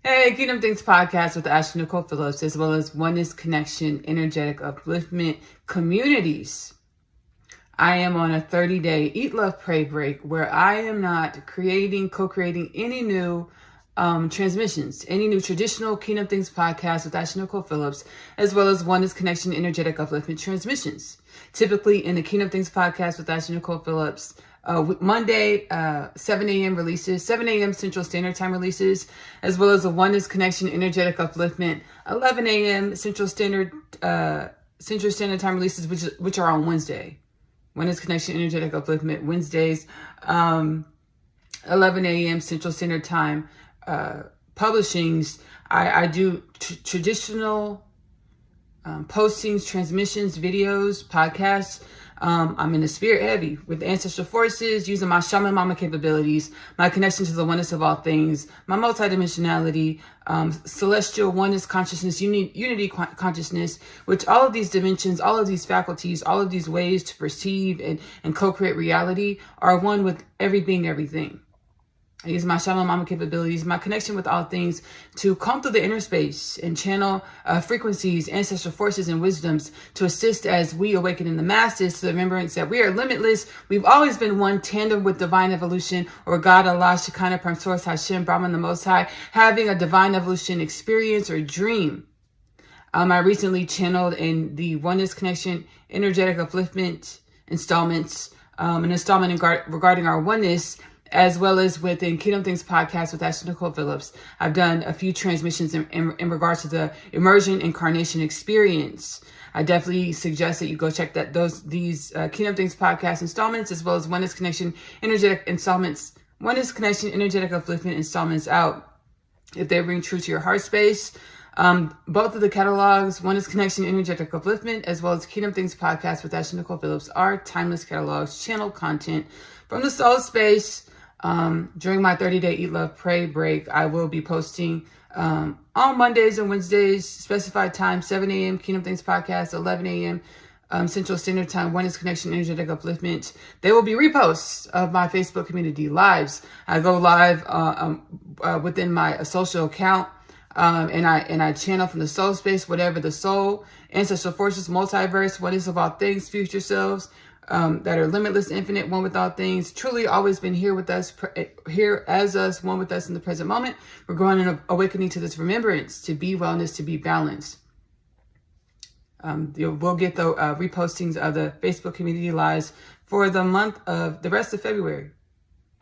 Hey, Kingdom Things podcast with Ashley-Nicole Phillips, as well as Oneness Connection, Energetic Upliftment Communities. I am on a 30-day Eat, Love, Pray break where I am not co-creating any new transmissions, any new traditional Kingdom Things podcast with Ashley-Nicole Phillips, as well as Oneness Connection, Energetic Upliftment transmissions. Typically in the Kingdom Things podcast with Ashley-Nicole Phillips, Monday, 7 a.m. releases, 7 a.m. Central Standard Time releases, as well as the Oneness Connection Energetic Upliftment, 11 a.m. Central Standard Time releases, which are on Wednesday. Oneness Connection Energetic Upliftment Wednesdays, 11 a.m. Central Standard Time publishings. I do traditional postings, transmissions, videos, podcasts. I'm in the spirit heavy with the ancestral forces, using my shaman mama capabilities, my connection to the oneness of all things, my multidimensionality, celestial oneness consciousness, unity consciousness, which all of these dimensions, all of these faculties, all of these ways to perceive and co-create reality are one with everything. I use my shaman mama capabilities, my connection with all things to come through the inner space and channel frequencies, ancestral forces, and wisdoms to assist as we awaken in the masses to the remembrance that we are limitless. We've always been one, tandem with divine evolution, or God, Allah, Shekinah, Prime Source, Hashem, Brahman, the Most High, having a divine evolution experience or dream. I recently channeled in the Oneness Connection Energetic Upliftment installments, an installment regarding our oneness, as well as within Kingdom Things podcast with Ashley-Nicole Phillips. I've done a few transmissions in regards to the Immersion, Incarnation experience. I definitely suggest that you go check these Kingdom Things podcast installments, as well as Oneness Connection Energetic installments, Oneness Connection Energetic Upliftment installments out if they ring true to your heart space. Both of the catalogs, Oneness Connection Energetic Upliftment, as well as Kingdom Things podcast with Ashley-Nicole Phillips, are timeless catalogs, channel content from the soul space. During my 30-day Eat, Love, Pray break, I will be posting on Mondays and Wednesdays, specified time, 7 a.m. Kingdom Things podcast, 11 a.m. Central Standard Time, Oneness Connection Energetic Upliftment. There will be reposts of my Facebook community lives. I go live within my social account, and I channel from the soul space, whatever the soul, ancestral forces, multiverse, oneness of all things, future selves, that are limitless, infinite, one with all things, truly always been here with us, here as us, one with us in the present moment. We're growing and awakening to this remembrance, to be wellness, to be balanced. We'll get the repostings of the Facebook community lives for the rest of February.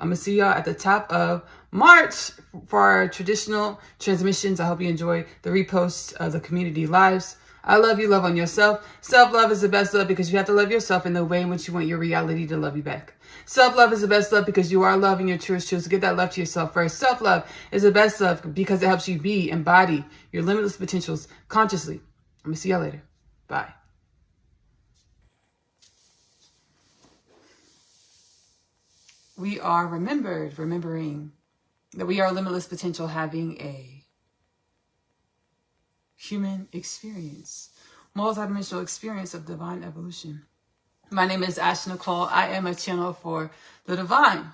I'm going to see y'all at the top of March for our traditional transmissions. I hope you enjoy the reposts of the community lives. I love you. Love on yourself. Self-love is the best love because you have to love yourself in the way in which you want your reality to love you back. Self-love is the best love because you are loving your truest truths. Give that love to yourself first. Self-love is the best love because it helps you embody your limitless potentials consciously. I'm going to see y'all later. Bye. We are remembering that we are limitless potential, having a human experience, multidimensional experience of divine evolution. My name is Ashley-Nicole. I am a channel for the divine.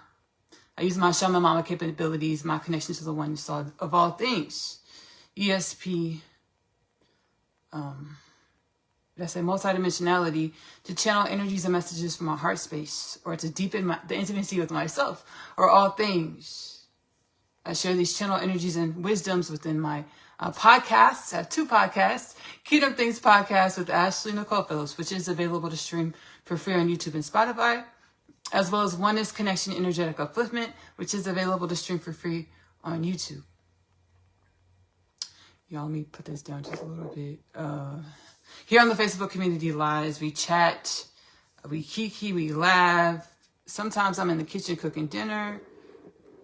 I use my shaman mama capabilities, my connection to the oneness of all things, ESP, multidimensionality, to channel energies and messages from my heart space, or to deepen the intimacy with myself, or all things. I share these channel energies and wisdoms within my podcasts. I have 2 podcasts, Kingdom Things podcast with Ashley-Nicole Phillips, which is available to stream for free on YouTube and Spotify, as well as Oneness Connection Energetic Upliftment, which is available to stream for free on YouTube. Y'all, let me put this down just a little bit. Here on the Facebook community lives, we chat, we kiki, we laugh. Sometimes I'm in the kitchen cooking dinner.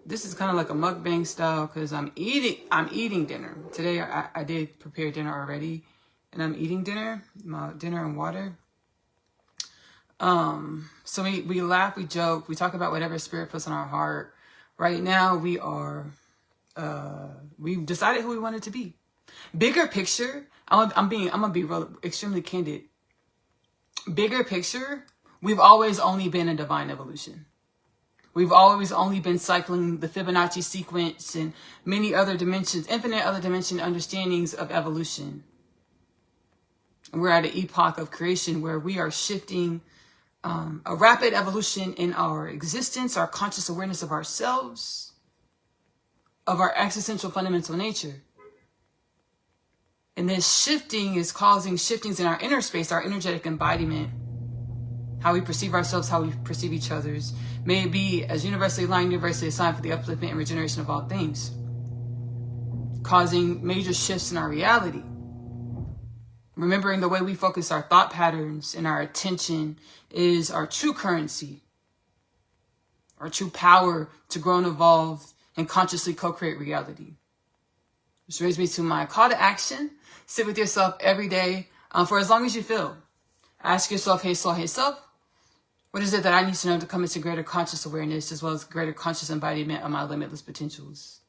This is kind of like a mukbang style because I'm eating dinner. Today I did prepare dinner already, and I'm eating dinner and water. So we laugh, we joke, we talk about whatever spirit puts on our heart. Right now we've decided who we wanted to be. Bigger picture, I'm gonna be extremely candid. Bigger picture, we've always only been a divine evolution. We've always only been cycling the Fibonacci sequence and many other dimensions, infinite other dimension understandings of evolution. We're at an epoch of creation where we are shifting a rapid evolution in our existence, our conscious awareness of ourselves, of our existential fundamental nature. And this shifting is causing shiftings in our inner space, our energetic embodiment, how we perceive ourselves, how we perceive each other's. May it be as universally aligned, universally assigned for the upliftment and regeneration of all things, causing major shifts in our reality. Remembering the way we focus our thought patterns and our attention is our true currency, our true power to grow and evolve and consciously co-create reality. Which brings me to my call to action. Sit with yourself every day for as long as you feel. Ask yourself, hey soul, hey self, what is it that I need to know to come into greater conscious awareness as well as greater conscious embodiment of my limitless potentials?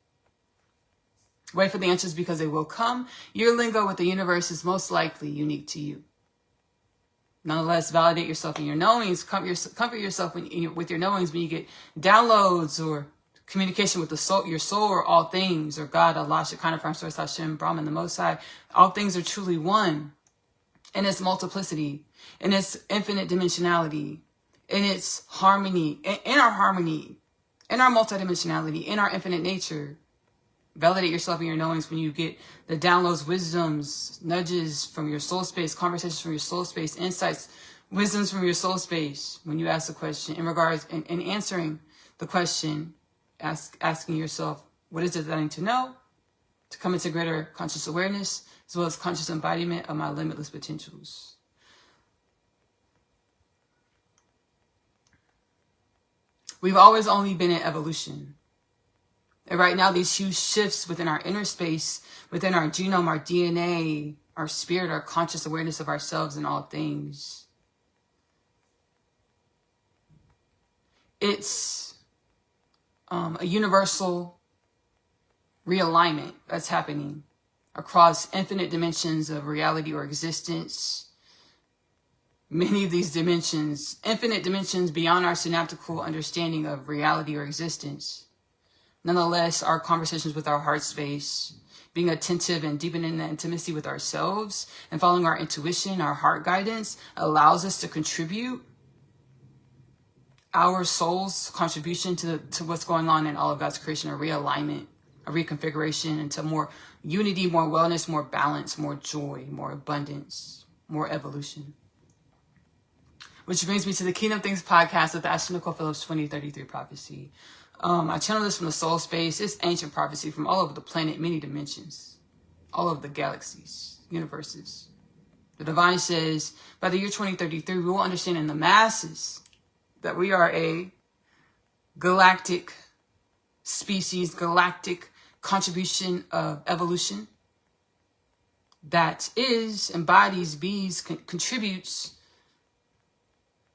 Wait for the answers because they will come. Your lingo with the universe is most likely unique to you. Nonetheless, validate yourself in your knowings. Comfort yourself with your knowings when you get downloads or communication with the soul, your soul, or all things, or God, Allah, Shekinah, Prime Source, Hashem, Brahman, the Most High. All things are truly one in its multiplicity, in its infinite dimensionality, in its harmony, in our multidimensionality, in our infinite nature. Validate yourself in your knowings when you get the downloads, wisdoms, nudges from your soul space, conversations from your soul space, insights, wisdoms from your soul space. When you ask a question in regards and answering the question, asking yourself, what is it that I need to know to come into greater conscious awareness as well as conscious embodiment of my limitless potentials? We've always only been in evolution. And right now, these huge shifts within our inner space, within our genome, our DNA, our spirit, our conscious awareness of ourselves and all things. It's a universal realignment that's happening across infinite dimensions of reality or existence. Many of these dimensions, infinite dimensions beyond our synaptical understanding of reality or existence. Nonetheless, our conversations with our heart space, being attentive and deepening the intimacy with ourselves and following our intuition, our heart guidance allows us to contribute our soul's contribution to what's going on in all of God's creation, a realignment, a reconfiguration into more unity, more wellness, more balance, more joy, more abundance, more evolution. Which brings me to the Kingdom Things podcast with the Ashley-Nicole 2033 prophecy. I channel this from the soul space. It's ancient prophecy from all over the planet, many dimensions, all over the galaxies, universes. The divine says, by the year 2033, we will understand in the masses that we are a galactic species, galactic contribution of evolution that is, embodies, bees, contributes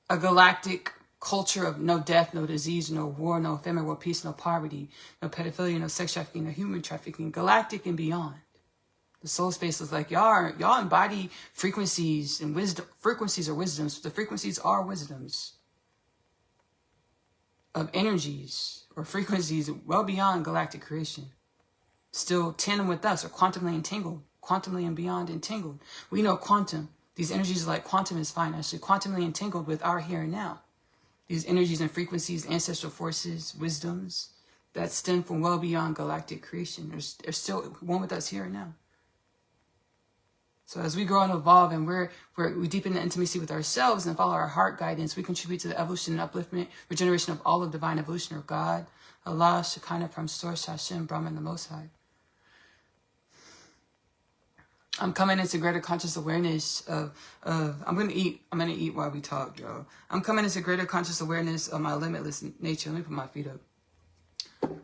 a galactic culture of no death, no disease, no war, no famine, no peace, no poverty, no pedophilia, no sex trafficking, no human trafficking, galactic and beyond. The soul space is like, y'all embody frequencies and wisdom. Frequencies are wisdoms. The frequencies are wisdoms of energies or frequencies well beyond galactic creation. Still tandem with us or quantumly entangled, quantumly and beyond entangled. We know quantum. These energies are like quantum is fine, actually. Quantumly entangled with our here and now. These energies and frequencies, ancestral forces, wisdoms that stem from well beyond galactic creation. They're still one with us here and now. So as we grow and evolve and we deepen the intimacy with ourselves and follow our heart guidance, we contribute to the evolution and upliftment, regeneration of all of divine evolution of God, Allah, Shekinah, Prime Source, Hashem, Brahman, the Most High. I'm coming into greater conscious awareness of I'm gonna eat while we talk, yo. I'm coming into greater conscious awareness of my limitless nature. Let me put my feet up.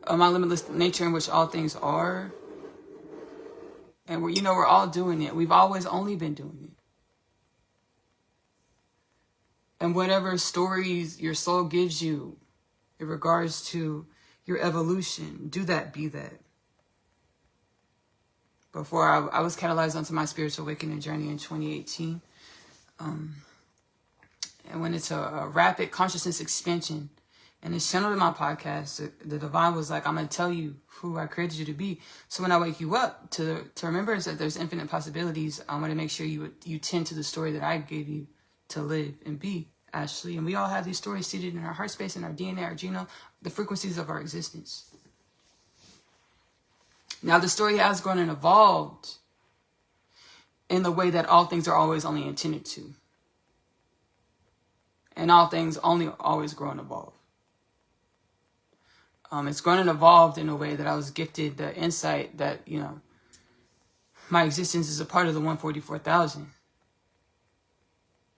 Of my limitless nature in which all things are. And we're all doing it. We've always only been doing it. And whatever stories your soul gives you in regards to your evolution, do that, be that. Before I was catalyzed onto my spiritual awakening journey in 2018. And went into a rapid consciousness expansion And it's channeled in my podcast. The divine was like, I'm going to tell you who I created you to be. So when I wake you up to remember that there's infinite possibilities, I want to make sure you tend to the story that I gave you to live and be, Ashley. And we all have these stories seated in our heart space, in our DNA, our genome, the frequencies of our existence. Now, the story has grown and evolved in the way that all things are always only intended to. And all things only always grow and evolve. It's grown and evolved in a way that I was gifted the insight that, you know, my existence is a part of the 144,000.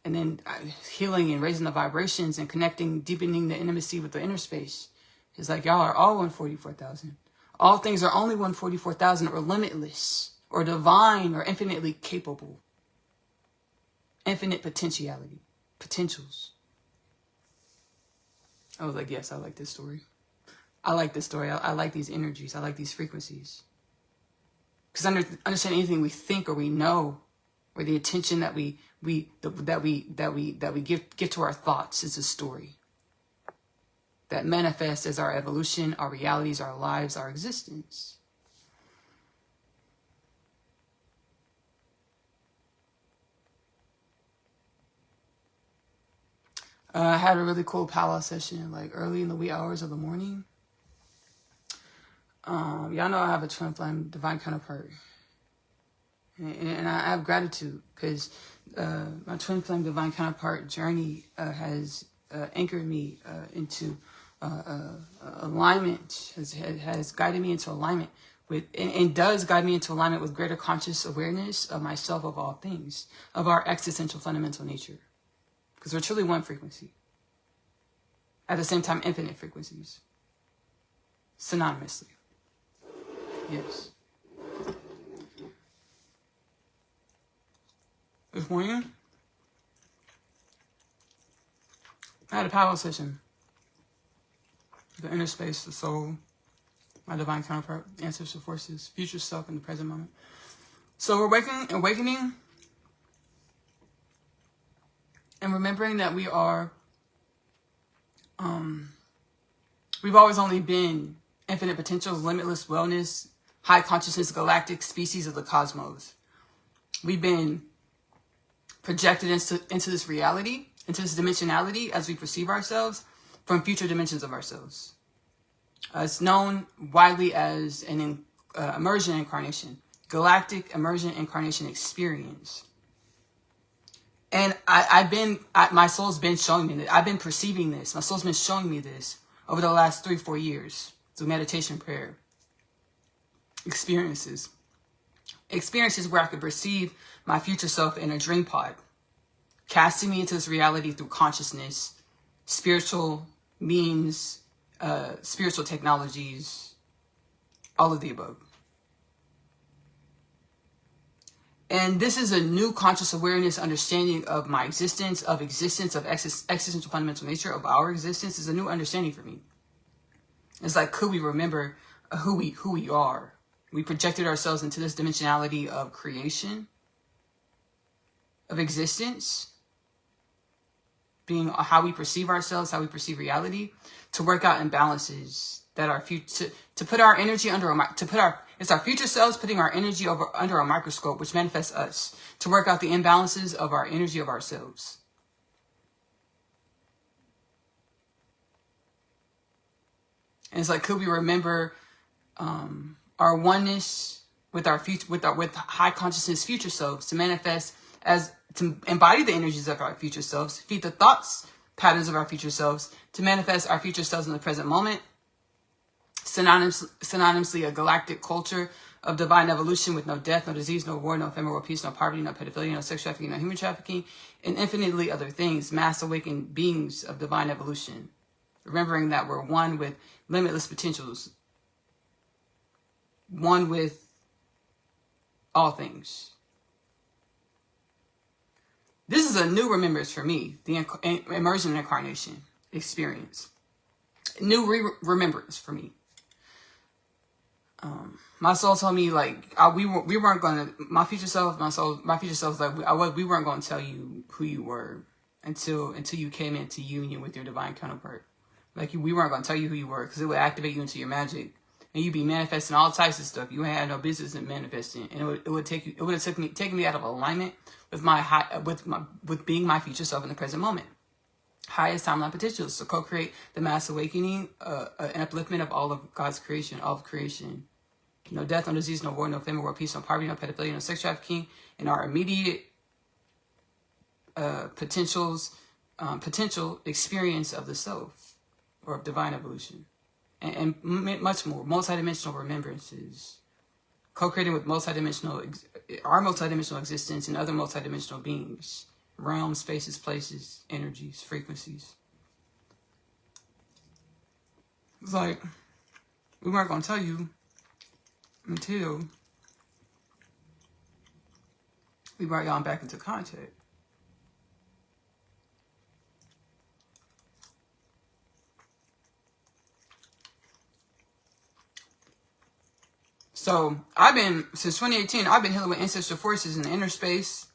And then healing and raising the vibrations and connecting, deepening the intimacy with the inner space. It's like, y'all are all 144,000. All things are only 144,000 or limitless or divine or infinitely capable. Infinite potentials. I was like, yes, I like this story. I like this story. I like these energies. I like these frequencies. Because understand anything we think or we know, or the attention that we give to our thoughts is a story that manifests as our evolution, our realities, our lives, our existence. I had a really cool powwow session, like early in the wee hours of the morning. Y'all know I have a twin flame divine counterpart. And I have gratitude because my twin flame divine counterpart journey has anchored me into alignment, has guided me into alignment with, and does guide me into alignment with greater conscious awareness of myself, of all things, of our existential fundamental nature. Because we're truly one frequency. At the same time, infinite frequencies. Synonymously. Yes. This morning, I had a powwow session. The inner space, the soul, my divine counterpart, ancestral forces, future self, in the present moment. So we're awakening, and remembering that we are, we've always only been infinite potentials, limitless wellness, high consciousness, galactic species of the cosmos. We've been projected into this reality, into this dimensionality as we perceive ourselves from future dimensions of ourselves. It's known widely as an immersion incarnation, galactic immersion incarnation experience. And my soul's been showing me that. I've been perceiving this. My soul's been showing me this over the last 3-4 years through meditation, prayer, experiences where I could perceive my future self in a dream pod, casting me into this reality through consciousness, spiritual means, spiritual technologies, all of the above. And this is a new conscious awareness, understanding of my existence, of existential fundamental nature of our existence is a new understanding for me. It's like, could we remember who we are? We projected ourselves into this dimensionality of creation, of existence, being how we perceive ourselves, how we perceive reality, to work out imbalances that are to put our energy under it's our future selves putting our energy under a microscope, which manifests us, to work out the imbalances of our energy of ourselves. And it's like, could we remember our oneness with our future, with high consciousness future selves, to manifest as, to embody the energies of our future selves, feed the thoughts patterns of our future selves, to manifest our future selves in the present moment, synonymously a galactic culture of divine evolution with no death, no disease, no war, no ephemeral peace, no poverty, no pedophilia, no sex trafficking, no human trafficking, and infinitely other things, mass awakened beings of divine evolution. Remembering that we're one with limitless potentials, one with all things. This is a new remembrance for me, the immersion incarnation experience. New remembrance for me. My soul told me, like, we weren't going to, my future self was like, we weren't going to tell you who you were until you came into union with your divine counterpart. Like we weren't going to tell you who you were because it would activate you into your magic. And you'd be manifesting all types of stuff you ain't had no business in manifesting. And it would have taken me out of alignment with with being my future self in the present moment. Highest timeline potentials to co-create the mass awakening, an upliftment of all of God's creation, all of creation. No death, no disease, no war, no famine, war, peace, no poverty, no pedophilia, no sex trafficking, and our immediate potential experience of the self or of divine evolution, and much more. Multidimensional remembrances, co-creating with our multidimensional existence and other multidimensional beings, realms, spaces, places, energies, frequencies. It's like we weren't going to tell you until we brought y'all back into contact. So since 2018, I've been healing with ancestral forces in the inner space.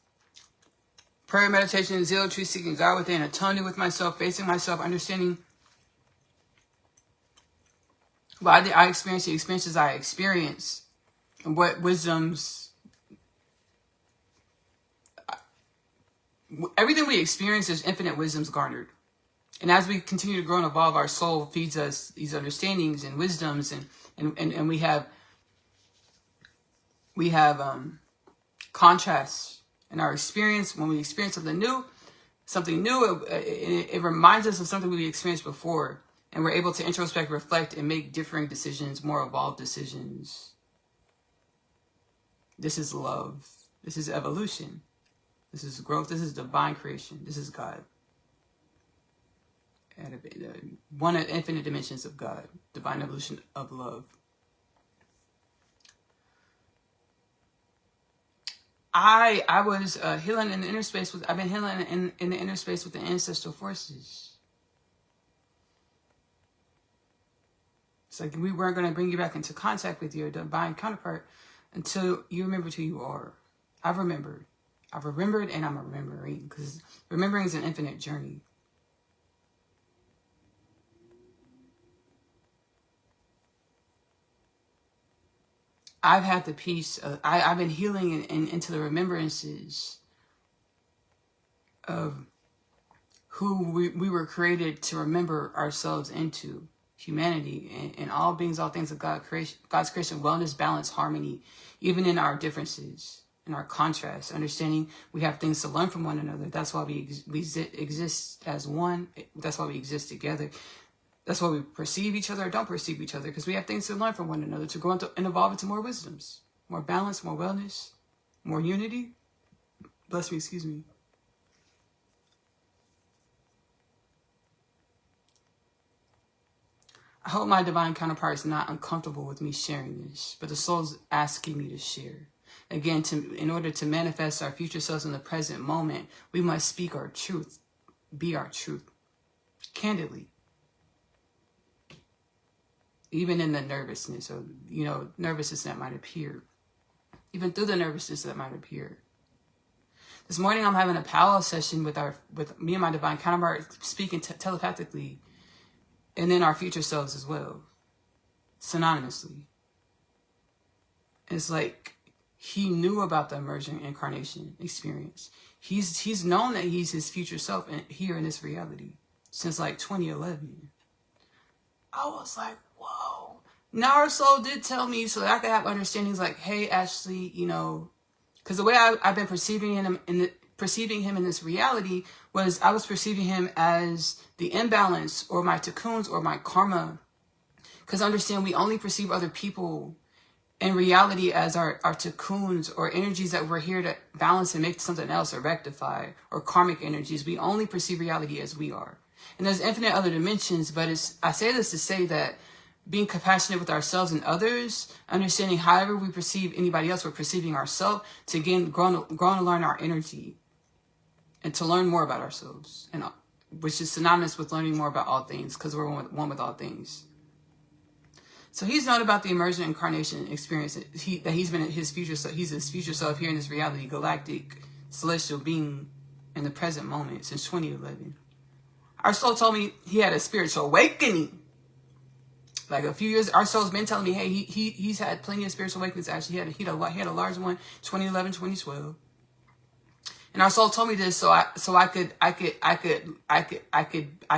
Prayer, meditation, zeal, truth seeking God within, atoning with myself, facing myself, understanding what I experience, the experiences I experience, and what wisdoms, everything we experience, there's infinite wisdoms garnered. And as we continue to grow and evolve, our soul feeds us these understandings and wisdoms, and we have contrasts in our experience. When we experience something new, it reminds us of something we experienced before, and we're able to introspect, reflect, and make differing decisions, more evolved decisions. This is love. This is evolution. This is growth. This is divine creation. This is God. And one of infinite dimensions of God, divine evolution of love. I was healing in the inner space I've been healing in the inner space with the ancestral forces. It's like we weren't going to bring you back into contact with your divine counterpart until you remember who you are. I've remembered, and I'm remembering, because remembering is an infinite journey. I've had the peace. I've been healing into the remembrances of who we were created to remember ourselves into, humanity, and all beings, all things of God's creation, wellness, balance, harmony, even in our differences, in our contrasts, understanding we have things to learn from one another. That's why we exist as one. That's why we exist together. That's why we perceive each other or don't perceive each other, because we have things to learn from one another to grow into, and evolve into more wisdoms, more balance, more wellness, more unity. Bless me, excuse me. I hope my divine counterpart is not uncomfortable with me sharing this, but the soul's asking me to share. Again, in order to manifest our future selves in the present moment, we must speak our truth, be our truth, candidly. Even in the nervousness, or nervousness that might appear. Even through the nervousness that might appear. This morning I'm having a powwow session with me and my divine counterpart, speaking telepathically, and then our future selves as well, synonymously. It's like he knew about the Immersion Incarnation experience. He's known that he's his future self here in this reality since like 2011. I was like, whoa. Now our soul did tell me so that I could have understandings like, hey, Ashley, because the way I've been perceiving him in this reality was I was perceiving him as the imbalance or my cocoons or my karma. Because understand, we only perceive other people in reality as our cocoons or energies that we're here to balance and make something else or rectify, or karmic energies. We only perceive reality as we are. And there's infinite other dimensions, but I say this to say that being compassionate with ourselves and others, understanding however we perceive anybody else, we're perceiving ourselves, to again grow and learn our energy, and to learn more about ourselves, and which is synonymous with learning more about all things, because we're one with all things. So he's known about the Immersion Incarnation experience, that he's been his future self. He's his future self here in this reality, galactic, celestial being in the present moment since 2011. Our soul told me he had a spiritual awakening. Like a few years, our soul's been telling me, hey, he's had plenty of spiritual awakenings. Actually, he had a large one, 2011, 2012. And our soul told me this I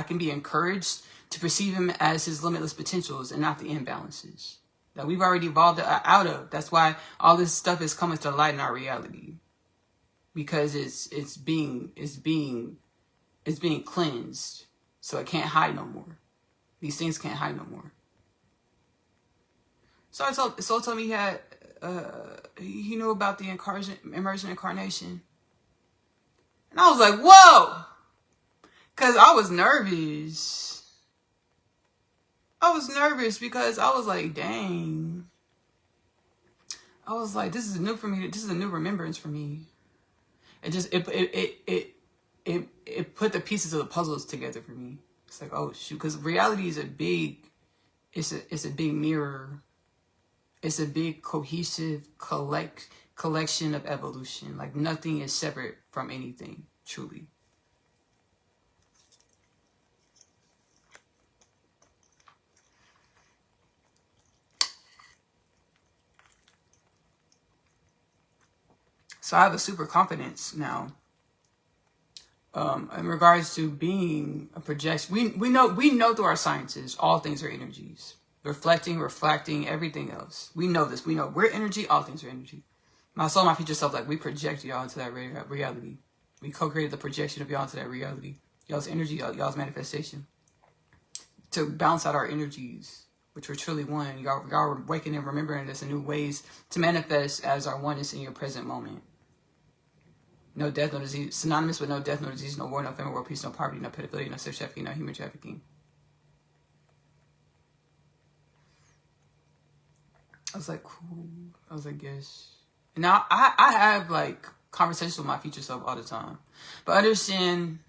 can be encouraged to perceive him as his limitless potentials and not the imbalances that we've already evolved out of. That's why all this stuff is coming to light in our reality, because it's being cleansed, so it can't hide no more. These things can't hide no more. So soul told me he knew about the Immersion Incarnation. And I was like, whoa! Because I was nervous. I was nervous because I was like, dang. I was like, this is new for me. This is a new remembrance for me. It put the pieces of the puzzles together for me. It's like, oh shoot, because reality is a big mirror. It's a big cohesive collection of evolution. Like nothing is separate from anything, truly. So I have a super confidence now. In regards to being a projection, we know through our sciences, all things are energies. Reflecting, everything else. We know this. We know we're energy, all things are energy. My soul, my future self, like we project y'all into that reality. We co-created the projection of y'all into that reality. Y'all's energy, y'all's manifestation. To balance out our energies, which we're truly one. Y'all are waking and remembering this in new ways to manifest as our oneness in your present moment. No death, no disease. Synonymous with no death, no disease, no war, no famine, world peace, no poverty, no pedophilia, no sex trafficking, no human trafficking. I was like, cool. I was like, yes. And now I have like conversations with my future self all the time. But understand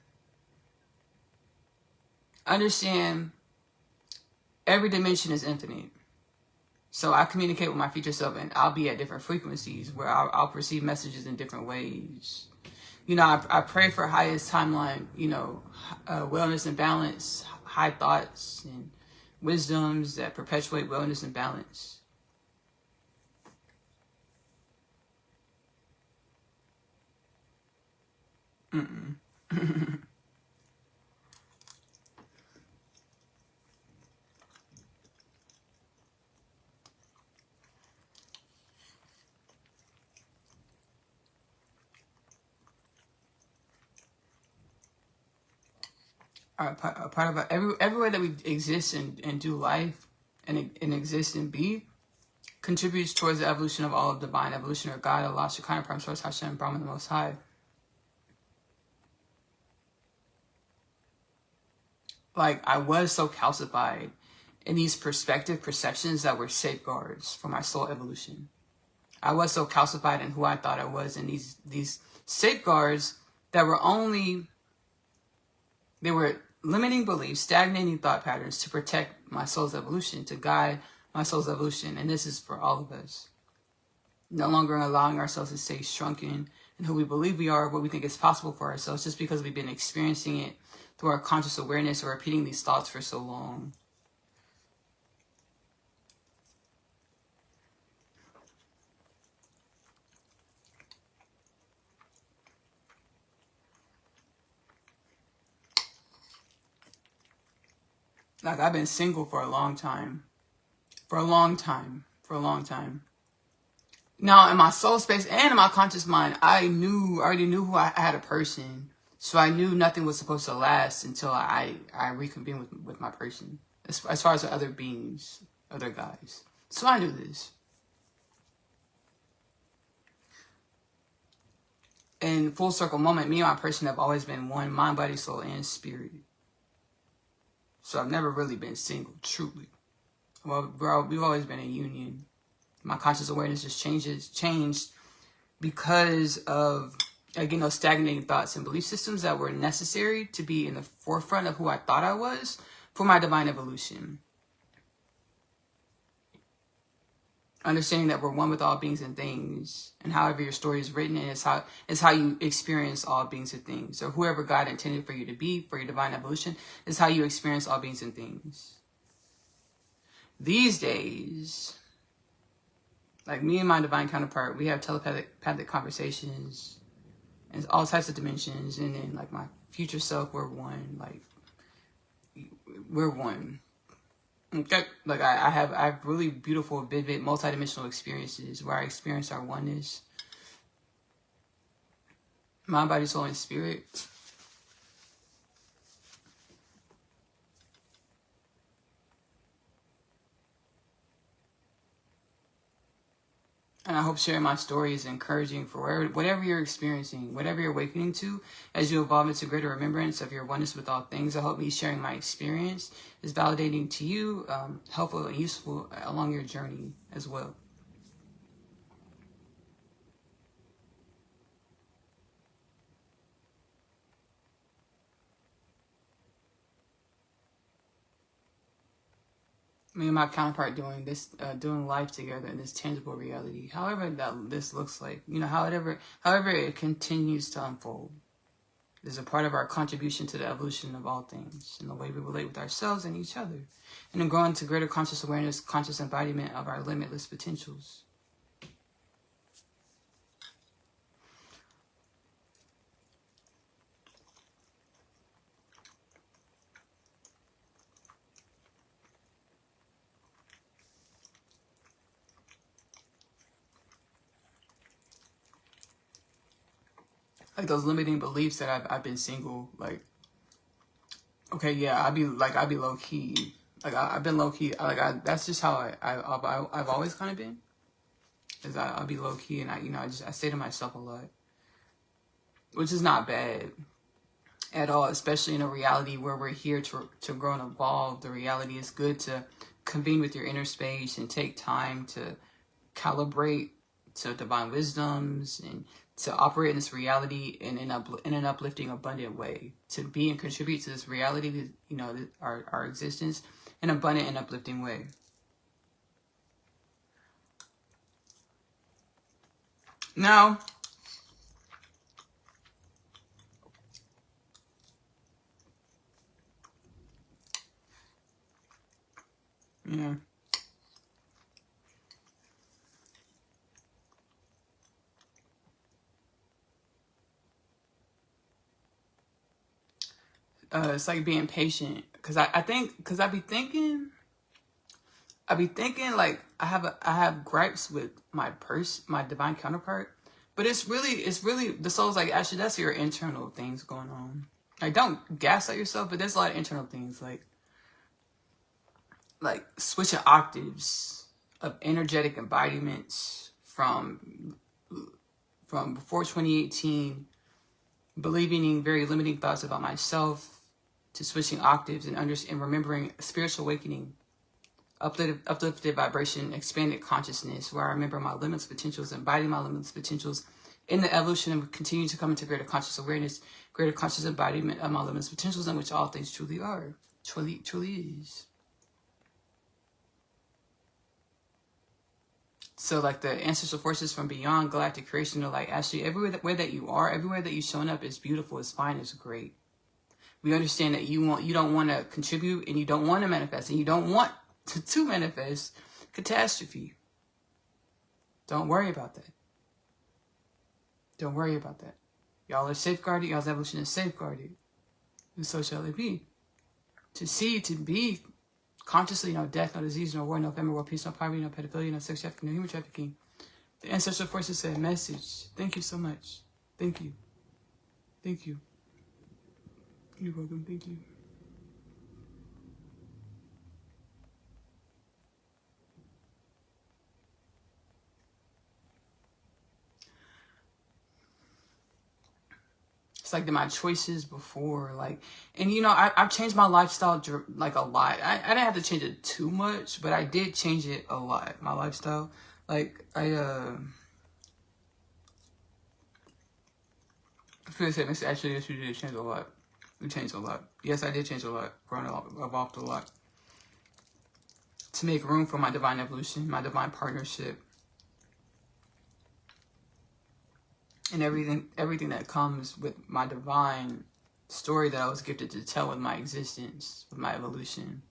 every dimension is infinite. So I communicate with my future self and I'll be at different frequencies where I'll perceive messages in different ways. You know, I pray for highest timeline, you know, wellness and balance, high thoughts and wisdoms that perpetuate wellness and balance. A part of everywhere that we exist and do life and exist and be contributes towards the evolution of all of divine evolution, or God, Allah, Shekinah, Prime Source, Hashem, Brahman, the Most High. Like, I was so calcified in these perceptions that were safeguards for my soul evolution. I was so calcified in who I thought I was, and these safeguards that were they were limiting beliefs, stagnating thought patterns to protect my soul's evolution, to guide my soul's evolution. And this is for all of us. No longer allowing ourselves to stay shrunken in who we believe we are, what we think is possible for ourselves, just because we've been experiencing it through our conscious awareness or repeating these thoughts for so long. Like, I've been single for a long time. Now, in my soul space and in my conscious mind, I already knew who I had a person. So I knew nothing was supposed to last until I reconvened with my person. As far as the other beings, other guys. So I knew this. In full circle moment, me and my person have always been one, mind, body, soul, and spirit. So I've never really been single, truly. Well, we've always been in union. My conscious awareness just changed because of, again, those stagnating thoughts and belief systems that were necessary to be in the forefront of who I thought I was for my divine evolution. Understanding that we're one with all beings and things, and however your story is written, and it's how you experience all beings and things. Or whoever God intended for you to be, for your divine evolution, is how you experience all beings and things. These days, like me and my divine counterpart, we have telepathic conversations and all types of dimensions. And then like my future self, we're one. Like we're one. Okay. Like I have really beautiful, vivid, multidimensional experiences where I experience our oneness. Mind, body, soul, and spirit. And I hope sharing my story is encouraging for whatever you're experiencing, whatever you're awakening to, as you evolve into greater remembrance of your oneness with all things. I hope me sharing my experience is validating to you, helpful and useful along your journey as well. Me and my counterpart doing this, doing life together in this tangible reality, however that this looks like, you know, however it continues to unfold, is a part of our contribution to the evolution of all things and the way we relate with ourselves and each other, and in growing to greater conscious awareness, conscious embodiment of our limitless potentials. Like those limiting beliefs that I've been single, like, okay, yeah, I'd be low key, like I've been low key, like that's just how I've always kind of been, is I'll be low key, and I say to myself a lot, which is not bad at all, especially in a reality where we're here to grow and evolve. The reality is good to convene with your inner space and take time to calibrate to divine wisdoms and to operate in this reality in an uplifting, abundant way, to be and contribute to this reality, you know, our existence in an abundant and uplifting way. Now, yeah. It's like being patient, because I be thinking like I have gripes with my divine counterpart, but it's really the soul's like, actually, that's your internal things going on. Like, don't gaslight yourself, but there's a lot of internal things, like switching octaves of energetic embodiments from before 2018, believing in very limiting thoughts about myself, to switching octaves and remembering spiritual awakening, uplifted vibration, expanded consciousness, where I remember my limitless potentials, embodying my limitless potentials in the evolution, and continue to come into greater conscious awareness, greater conscious embodiment of my limitless potentials, in which all things truly are, truly is. So like the ancestral forces from beyond galactic creation are like, Ashley, everywhere that you are, everywhere that you've shown up is beautiful, is fine, is great. We understand that you don't want to contribute, and you don't want to manifest, and you don't want to manifest catastrophe. Don't worry about that. Don't worry about that. Y'all are safeguarded. Y'all's evolution is safeguarded. And so shall it be. To be consciously, no death, no disease, no war, no famine, no peace, no poverty, no pedophilia, no sex trafficking, no human trafficking. The ancestral forces said, message. Thank you so much. Thank you. Thank you. You're welcome. Thank you. It's like my choices before, like, and you know, I've changed my lifestyle like a lot. I didn't have to change it too much, but I did change it a lot. My lifestyle, like I feel like Mr. Actually, yes, you did change a lot. We changed a lot. Yes, I did change a lot. Evolved a lot. to make room for my divine evolution, my divine partnership, and everything that comes with my divine story that I was gifted to tell with my existence, with my evolution.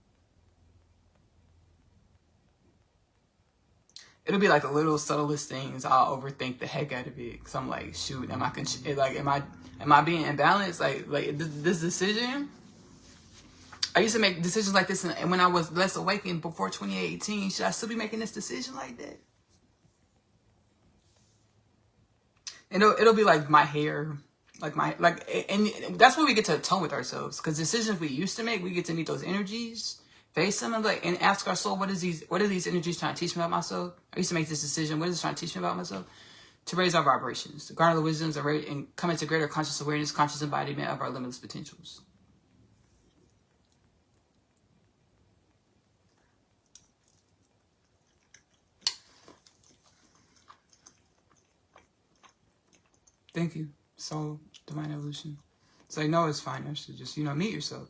It'll be like the little subtlest things. I'll overthink the heck out of it because I'm like, shoot, am I being imbalanced? Like this decision. I used to make decisions like this, and when I was less awakened before 2018, should I still be making this decision like that? And it'll be like my hair, and that's where we get to atone with ourselves, because decisions we used to make, we get to meet those energies, face them, and ask our soul, what are these energies trying to teach me about myself? I used to make this decision. What is it trying to teach me about myself? To raise our vibrations, to garner the wisdoms, and come into greater conscious awareness, conscious embodiment of our limitless potentials. Thank you, soul, divine evolution. It's like, no, it's fine. Actually, just, meet yourself.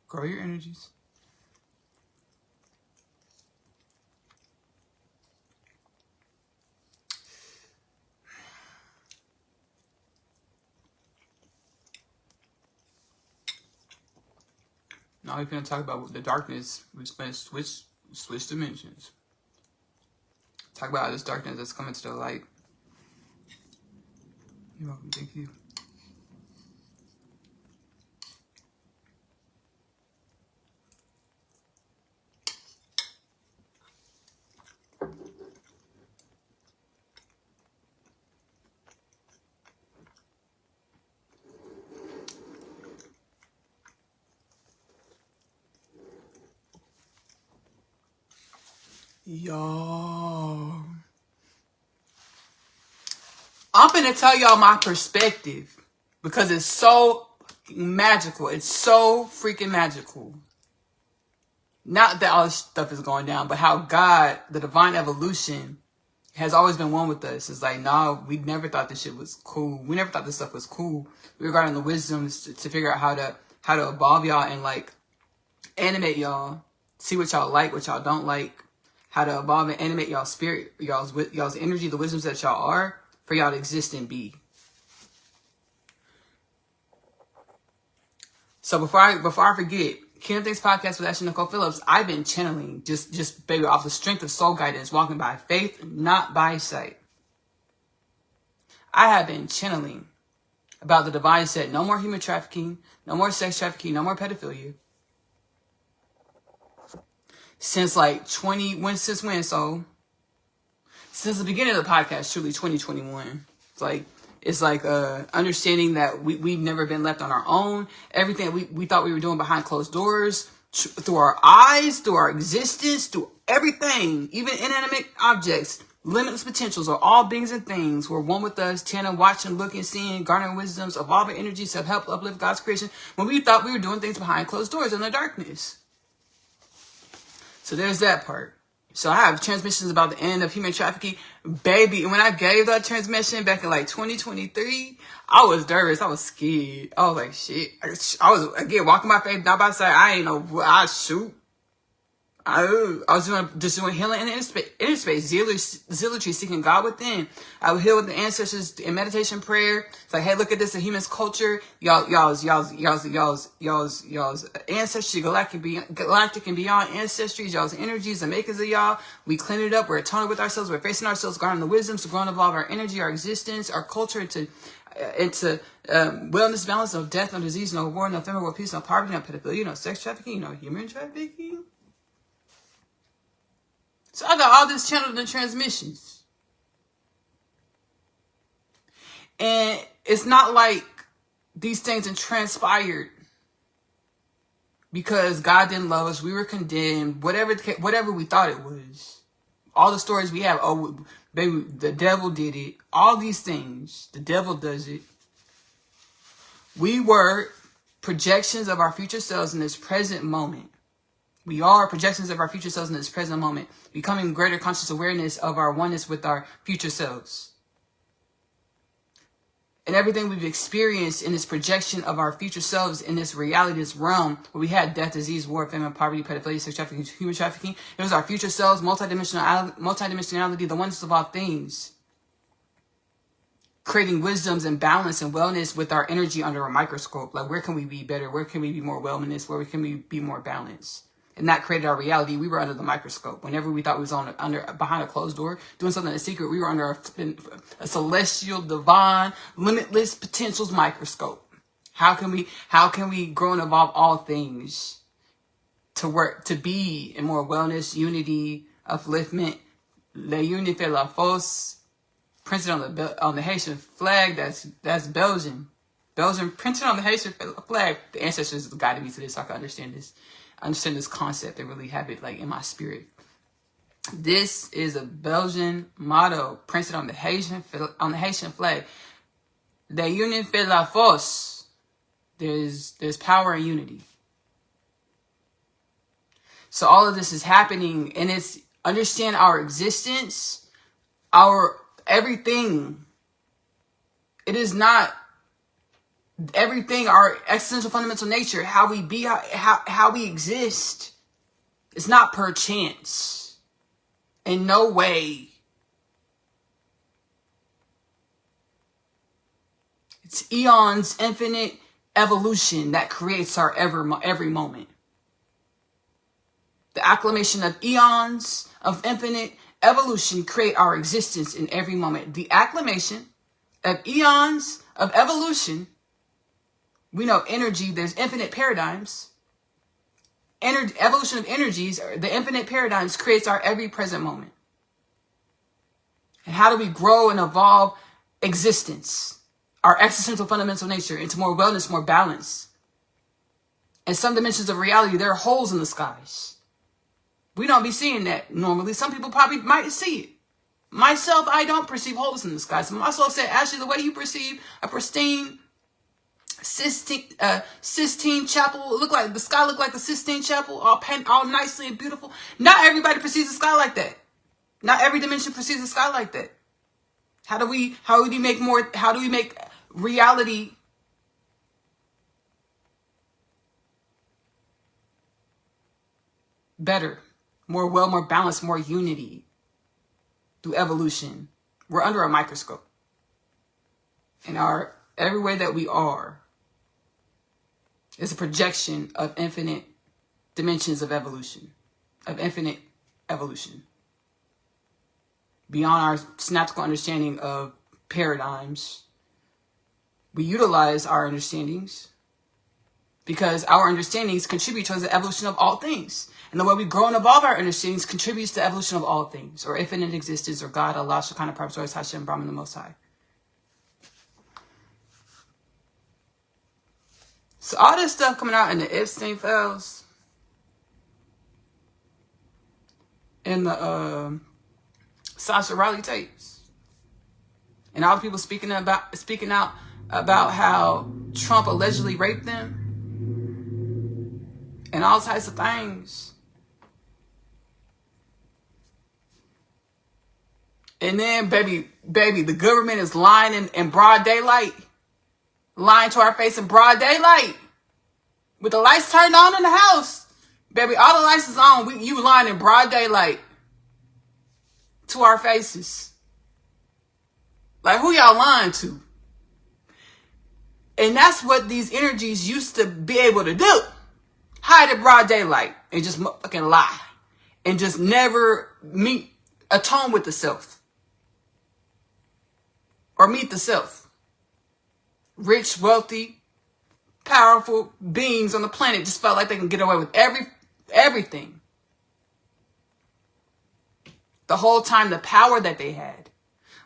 Grow your energies. Now we're going to talk about the darkness. We're going to switch dimensions. Talk about this darkness that's coming to the light. You're welcome. Thank you. Y'all, I'm gonna tell y'all my perspective because it's so magical. It's so freaking magical. Not that all this stuff is going down, but how God, the divine evolution, has always been one with us. It's like, no, we never thought this shit was cool. We never thought this stuff was cool. We were guarding the wisdoms to figure out how to evolve y'all and like animate y'all, see what y'all like, what y'all don't like. How to evolve and animate y'all's spirit, y'all's energy, the wisdoms that y'all are, for y'all to exist and be. So before I forget, Kingdom Things Podcast with Ashley-Nicole Phillips, I've been channeling, just baby, off the strength of soul guidance, walking by faith, not by sight. I have been channeling about the divine set, no more human trafficking, no more sex trafficking, no more pedophilia. Since like since the beginning of the podcast, truly 2021. It's like understanding that we've never been left on our own. Everything we thought we were doing behind closed doors, through our eyes, through our existence, through everything, even inanimate objects, limitless potentials, or all beings and things were one with us, tending, watching, looking, seeing, garnering wisdoms, evolving energies to help uplift God's creation, when we thought we were doing things behind closed doors in the darkness. So there's that part. So I have transmissions about the end of human trafficking. Baby, when I gave that transmission back in like 2023, I was nervous. I was scared. I was like, shit. I was, again, walking my faith, not by sight. I ain't know. I shoot. I was doing healing in the inner space, zealotry, seeking God within. I would heal with the ancestors in meditation, prayer. It's like, hey, look at this, the human's culture. Y'all's ancestry, galactic and beyond ancestries, y'all's energies, the makers of y'all. We clean it up. We're atoning with ourselves. We're facing ourselves, guarding the wisdoms to grow and evolve our energy, our existence, our culture into wellness, balance, no death, no disease, no war, no famine, no peace, no poverty, no pedophilia, no sex trafficking, no human trafficking. So I got all this channeled in transmissions. And it's not like these things had transpired because God didn't love us. We were condemned. Whatever we thought it was. All the stories we have. Oh, baby, the devil did it. All these things. The devil does it. We were projections of our future selves in this present moment. We are projections of our future selves in this present moment, becoming greater conscious awareness of our oneness with our future selves. and everything we've experienced in this projection of our future selves in this reality, this realm, where we had death, disease, war, famine, poverty, pedophilia, sex trafficking, human trafficking. It was our future selves, multidimensionality, the oneness of all things. Creating wisdoms and balance and wellness with our energy under a microscope. Like, where can we be better? Where can we be more wellness? Where can we be more balanced? And that created our reality. We were under the microscope. Whenever we thought we was behind a closed door, doing something in secret, we were under a celestial, divine, limitless potentials microscope. How can we grow and evolve all things to work, to be in more wellness, unity, upliftment, la unité fait la force, printed on the Haitian flag. That's Belgian. Belgian printed on the Haitian flag. The ancestors guided me to this so I can understand this. Understand this concept and really have it like in my spirit. This is a Belgian motto printed on the Haitian flag. La union fait la force. There's power in unity. So all of this is happening, and it's understand our existence, our everything. It is not everything, our existential fundamental nature, how we be, how we exist. It's not per chance. In no way. It's eons, infinite evolution that creates our every moment. The acclamation of eons of infinite evolution create our existence in every moment. The acclamation of eons of evolution. We know energy, there's infinite paradigms. Evolution of energies, the infinite paradigms creates our every present moment. And how do we grow and evolve existence, our existential fundamental nature, into more wellness, more balance? In some dimensions of reality, there are holes in the skies. We don't be seeing that normally. Some people probably might see it. Myself, I don't perceive holes in the skies. So my soul said, Ashley, the way you perceive a pristine Sistine Chapel, the sky look like the Sistine Chapel, all nicely and beautiful. Not everybody perceives the sky like that. Not every dimension perceives the sky like that. How do we make reality better, more balanced, more unity through evolution? We're under a microscope. And every way that we are is a projection of infinite dimensions of evolution, of infinite evolution. Beyond our synaptical understanding of paradigms, we utilize our understandings because our understandings contribute to the evolution of all things. And the way we grow and evolve our understandings contributes to the evolution of all things, or infinite existence, or God, Allah, Shekinah, Parcel, Hashem, Brahman, the Most High. So all this stuff coming out in the Epstein files, in the Ancestrally tapes, and all the people speaking out about how Trump allegedly raped them, and all types of things. And then, baby, the government is lying in broad daylight. Lying to our face in broad daylight. With the lights turned on in the house. Baby, all the lights is on. You lying in broad daylight. To our faces. Like, who y'all lying to? And that's what these energies used to be able to do. Hide in broad daylight. And just fucking lie. And just never atone with the self. Or meet the self. Rich, wealthy, powerful beings on the planet just felt like they can get away with everything. The whole time, the power that they had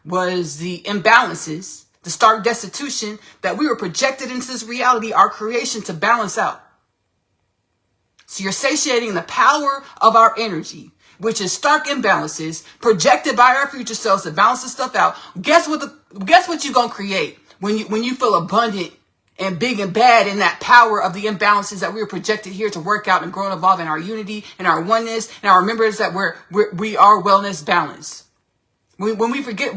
was the imbalances, the stark destitution that we were projected into this reality, our creation, to balance out. So you're satiating the power of our energy, which is stark imbalances projected by our future selves to balance this stuff out. Guess what you're gonna create? When you feel abundant and big and bad in that power of the imbalances that we were projected here to work out and grow and evolve in our unity and our oneness and our remembrance that we are wellness balance. When we forget,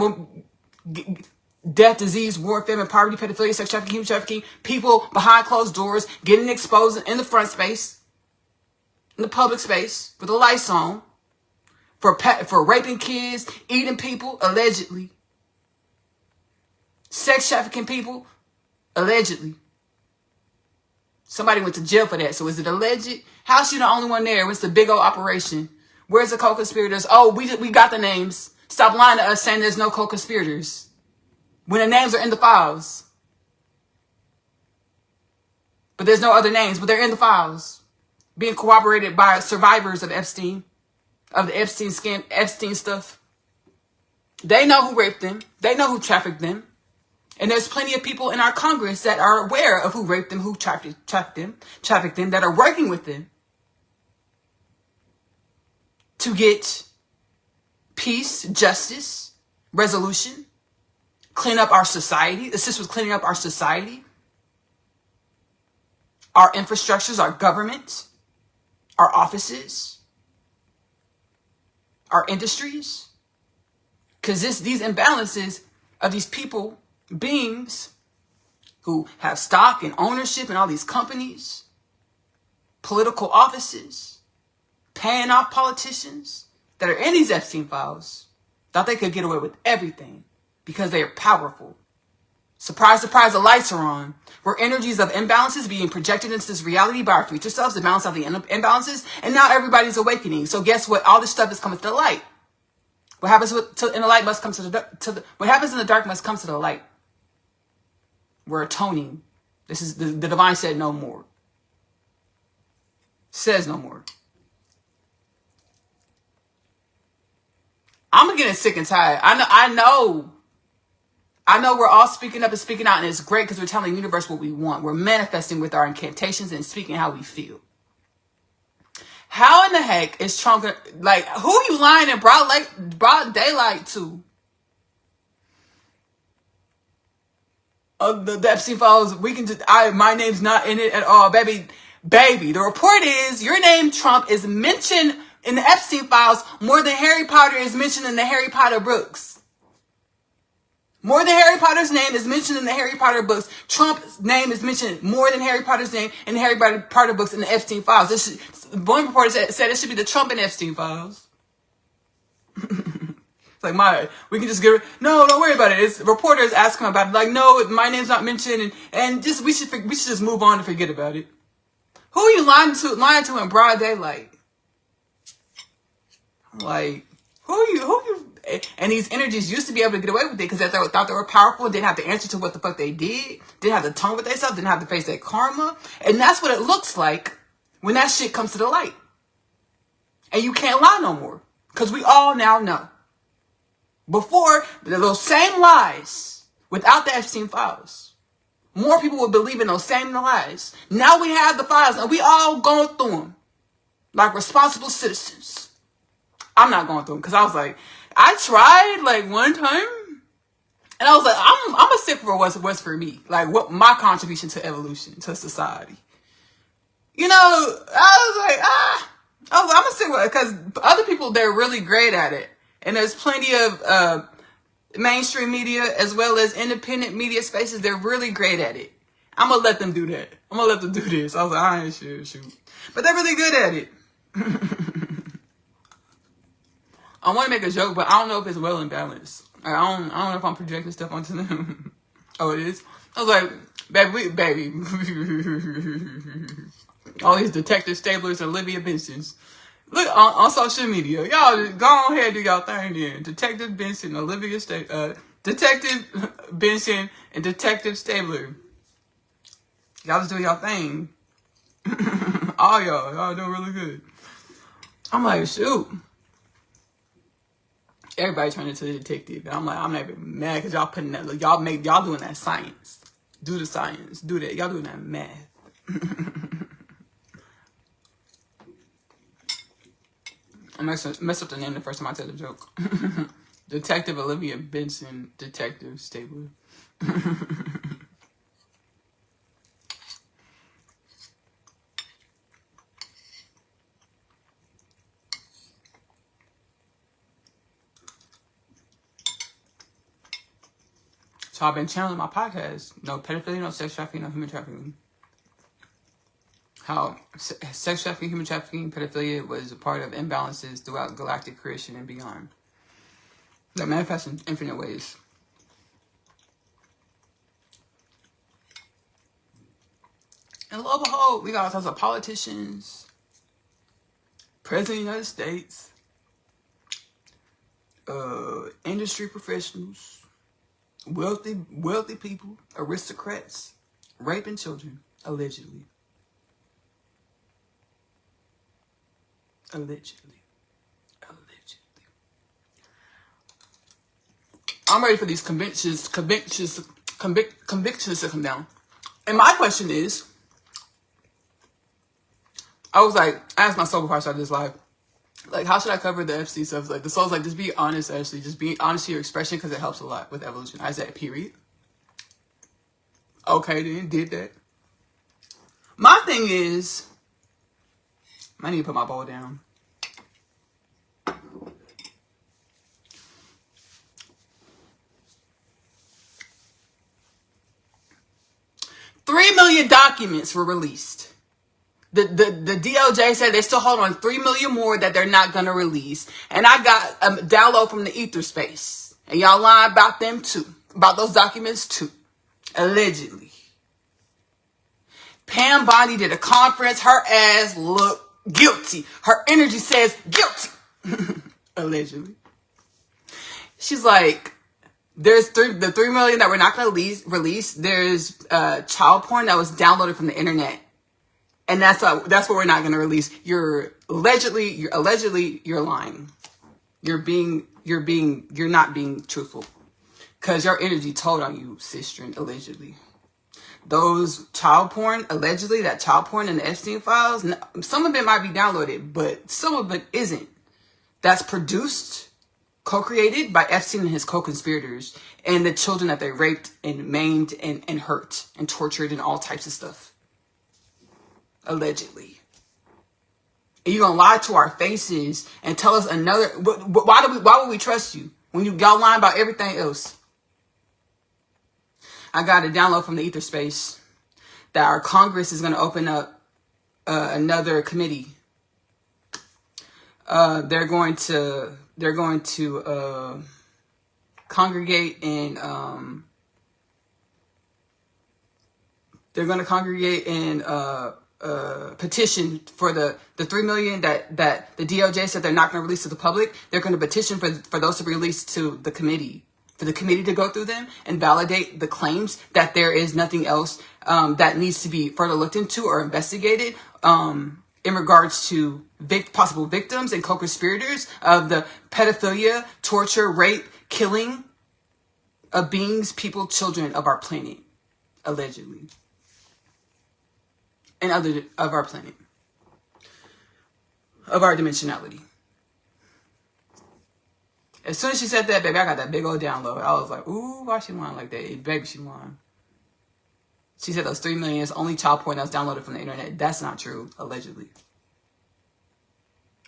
death, disease, war, famine, poverty, pedophilia, sex trafficking, human trafficking, people behind closed doors getting exposed in the front space, in the public space, with the lights on, for raping kids, eating people, allegedly. Sex trafficking people, allegedly. Somebody went to jail for that. So is it alleged? How's she the only one there? What's the big old operation? Where's the co-conspirators? Oh, we got the names. Stop lying to us saying there's no co-conspirators. When the names are in the files. But there's no other names, but they're in the files. Being corroborated by survivors of Epstein. Of the Epstein scam, Epstein stuff. They know who raped them. They know who trafficked them. And there's plenty of people in our Congress that are aware of who raped them, who trafficked them, that are working with them to get peace, justice, resolution, clean up our society, assist with cleaning up our society, our infrastructures, our government, our offices, our industries. Because these imbalances of these people, beings who have stock and ownership in all these companies, political offices, paying off politicians that are in these Epstein files, thought they could get away with everything because they are powerful. Surprise, surprise, the lights are on. We're energies of imbalances being projected into this reality by our future selves to balance out the imbalances, and now everybody's awakening. So guess what? All this stuff is coming to the light. What happens in the light must come to the what happens in the dark must come to the light. We're atoning. This is the divine said no more. Says no more. I'm getting sick and tired. I know we're all speaking up and speaking out, and it's great because we're telling the universe what we want. We're manifesting with our incantations and speaking how we feel. How in the heck is Trump gonna, like, who are you lying in broad daylight to? The Epstein files, my name's not in it at all. Baby, the report is your name, Trump, is mentioned in the Epstein files more than Harry Potter is mentioned in the Harry Potter books. More than Harry Potter's name is mentioned in the Harry Potter books. Trump's name is mentioned more than Harry Potter's name in the Harry Potter books in the Epstein files. One reporter said it should be the Trump and Epstein files. It's like, we can just no, don't worry about it. It's reporters asking about it. Like, no, my name's not mentioned, and just we should just move on and forget about it. Who are you lying to in broad daylight? Like, who are you? And these energies used to be able to get away with it because they thought they were powerful, didn't have to answer to what the fuck they did, didn't have to tone with themselves, didn't have to face that karma, and that's what it looks like when that shit comes to the light. And you can't lie no more because we all now know. Before, those same lies, without the Epstein files, more people would believe in those same lies. Now we have the files, and we all going through them like responsible citizens. I'm not going through them because I was like, I tried like one time, and I was like, I'm a stick for what's for me, like what my contribution to evolution, to society. You know, I was like, I'm a stick with it because other people, they're really great at it. And there's plenty of mainstream media as well as independent media spaces. They're really great at it. I'm going to let them do that. I'm going to let them do this. I was like, I ain't shoot. But they're really good at it. I want to make a joke, but I don't know if it's well in balance. I don't know if I'm projecting stuff onto them. Oh, it is? I was like, baby. All these Detective Stablers and Olivia Bensons. Look on social media, y'all go ahead and do y'all thing then. Detective Benson, Detective Benson, and Detective Stabler. Y'all just do y'all thing. All y'all doing really good. I'm like, shoot. Everybody turning into a detective. And I'm like, I'm not even mad because y'all putting that. Look, y'all doing that science. Do the science. Do that. Y'all doing that math. I messed up the name the first time I said the joke. Detective Olivia Benson, Detective Stabler. So I've been channeling my podcast. No pedophilia, no sex trafficking, no human trafficking. How sex trafficking, human trafficking, pedophilia was a part of imbalances throughout galactic creation and beyond. That manifests in infinite ways. And lo and behold, we got all types of politicians, President of the United States, industry professionals, wealthy people, aristocrats, raping children, allegedly. Allegedly. I'm ready for these convictions to come down. And my question is, I asked my soul before I started this live, like, how should I cover the FC stuff? Like, the soul's like, just be honest, Ashley. Just be honest to your expression because it helps a lot with evolution. I said, period. Okay, then, did that. My thing is, I need to put my bowl down. $3 million documents were released. The DOJ said they still hold on 3 million more that they're not going to release. And I got a download from the ether space. And y'all lying about them too. About those documents too. Allegedly. Pam Bondi did a conference. Her ass looked guilty. Her energy says guilty. Allegedly. She's like, there's the 3 million that we're not going to release. There's child porn that was downloaded from the internet. And that's what we're not going to release. You're allegedly lying. You're not being truthful. Because your energy told on you, sister, allegedly. Those child porn, allegedly, that child porn in the Epstein files, some of it might be downloaded, but some of it isn't. That's produced, co-created by Epstein and his co-conspirators and the children that they raped and maimed and hurt and tortured and all types of stuff. Allegedly. And you're gonna lie to our faces and tell us another. Why would we trust you when y'all lying about everything else? I got a download from the ether space that our Congress is gonna open up another committee. They're going to congregate and petition for the 3 million that the DOJ said they're not going to release to the public. They're going to petition for those to be released to the committee, for the committee to go through them and validate the claims that there is nothing else that needs to be further looked into or investigated in regards to possible victims and co-conspirators of the pedophilia, torture, rape, killing of beings, people, children of our planet, allegedly. And other of our planet, of our dimensionality. As soon as she said that, baby, I got that big old download. I was like, ooh, why she lying like that? Baby, she lying. She said those 3 million is only child porn that was downloaded from the internet. That's not true, allegedly.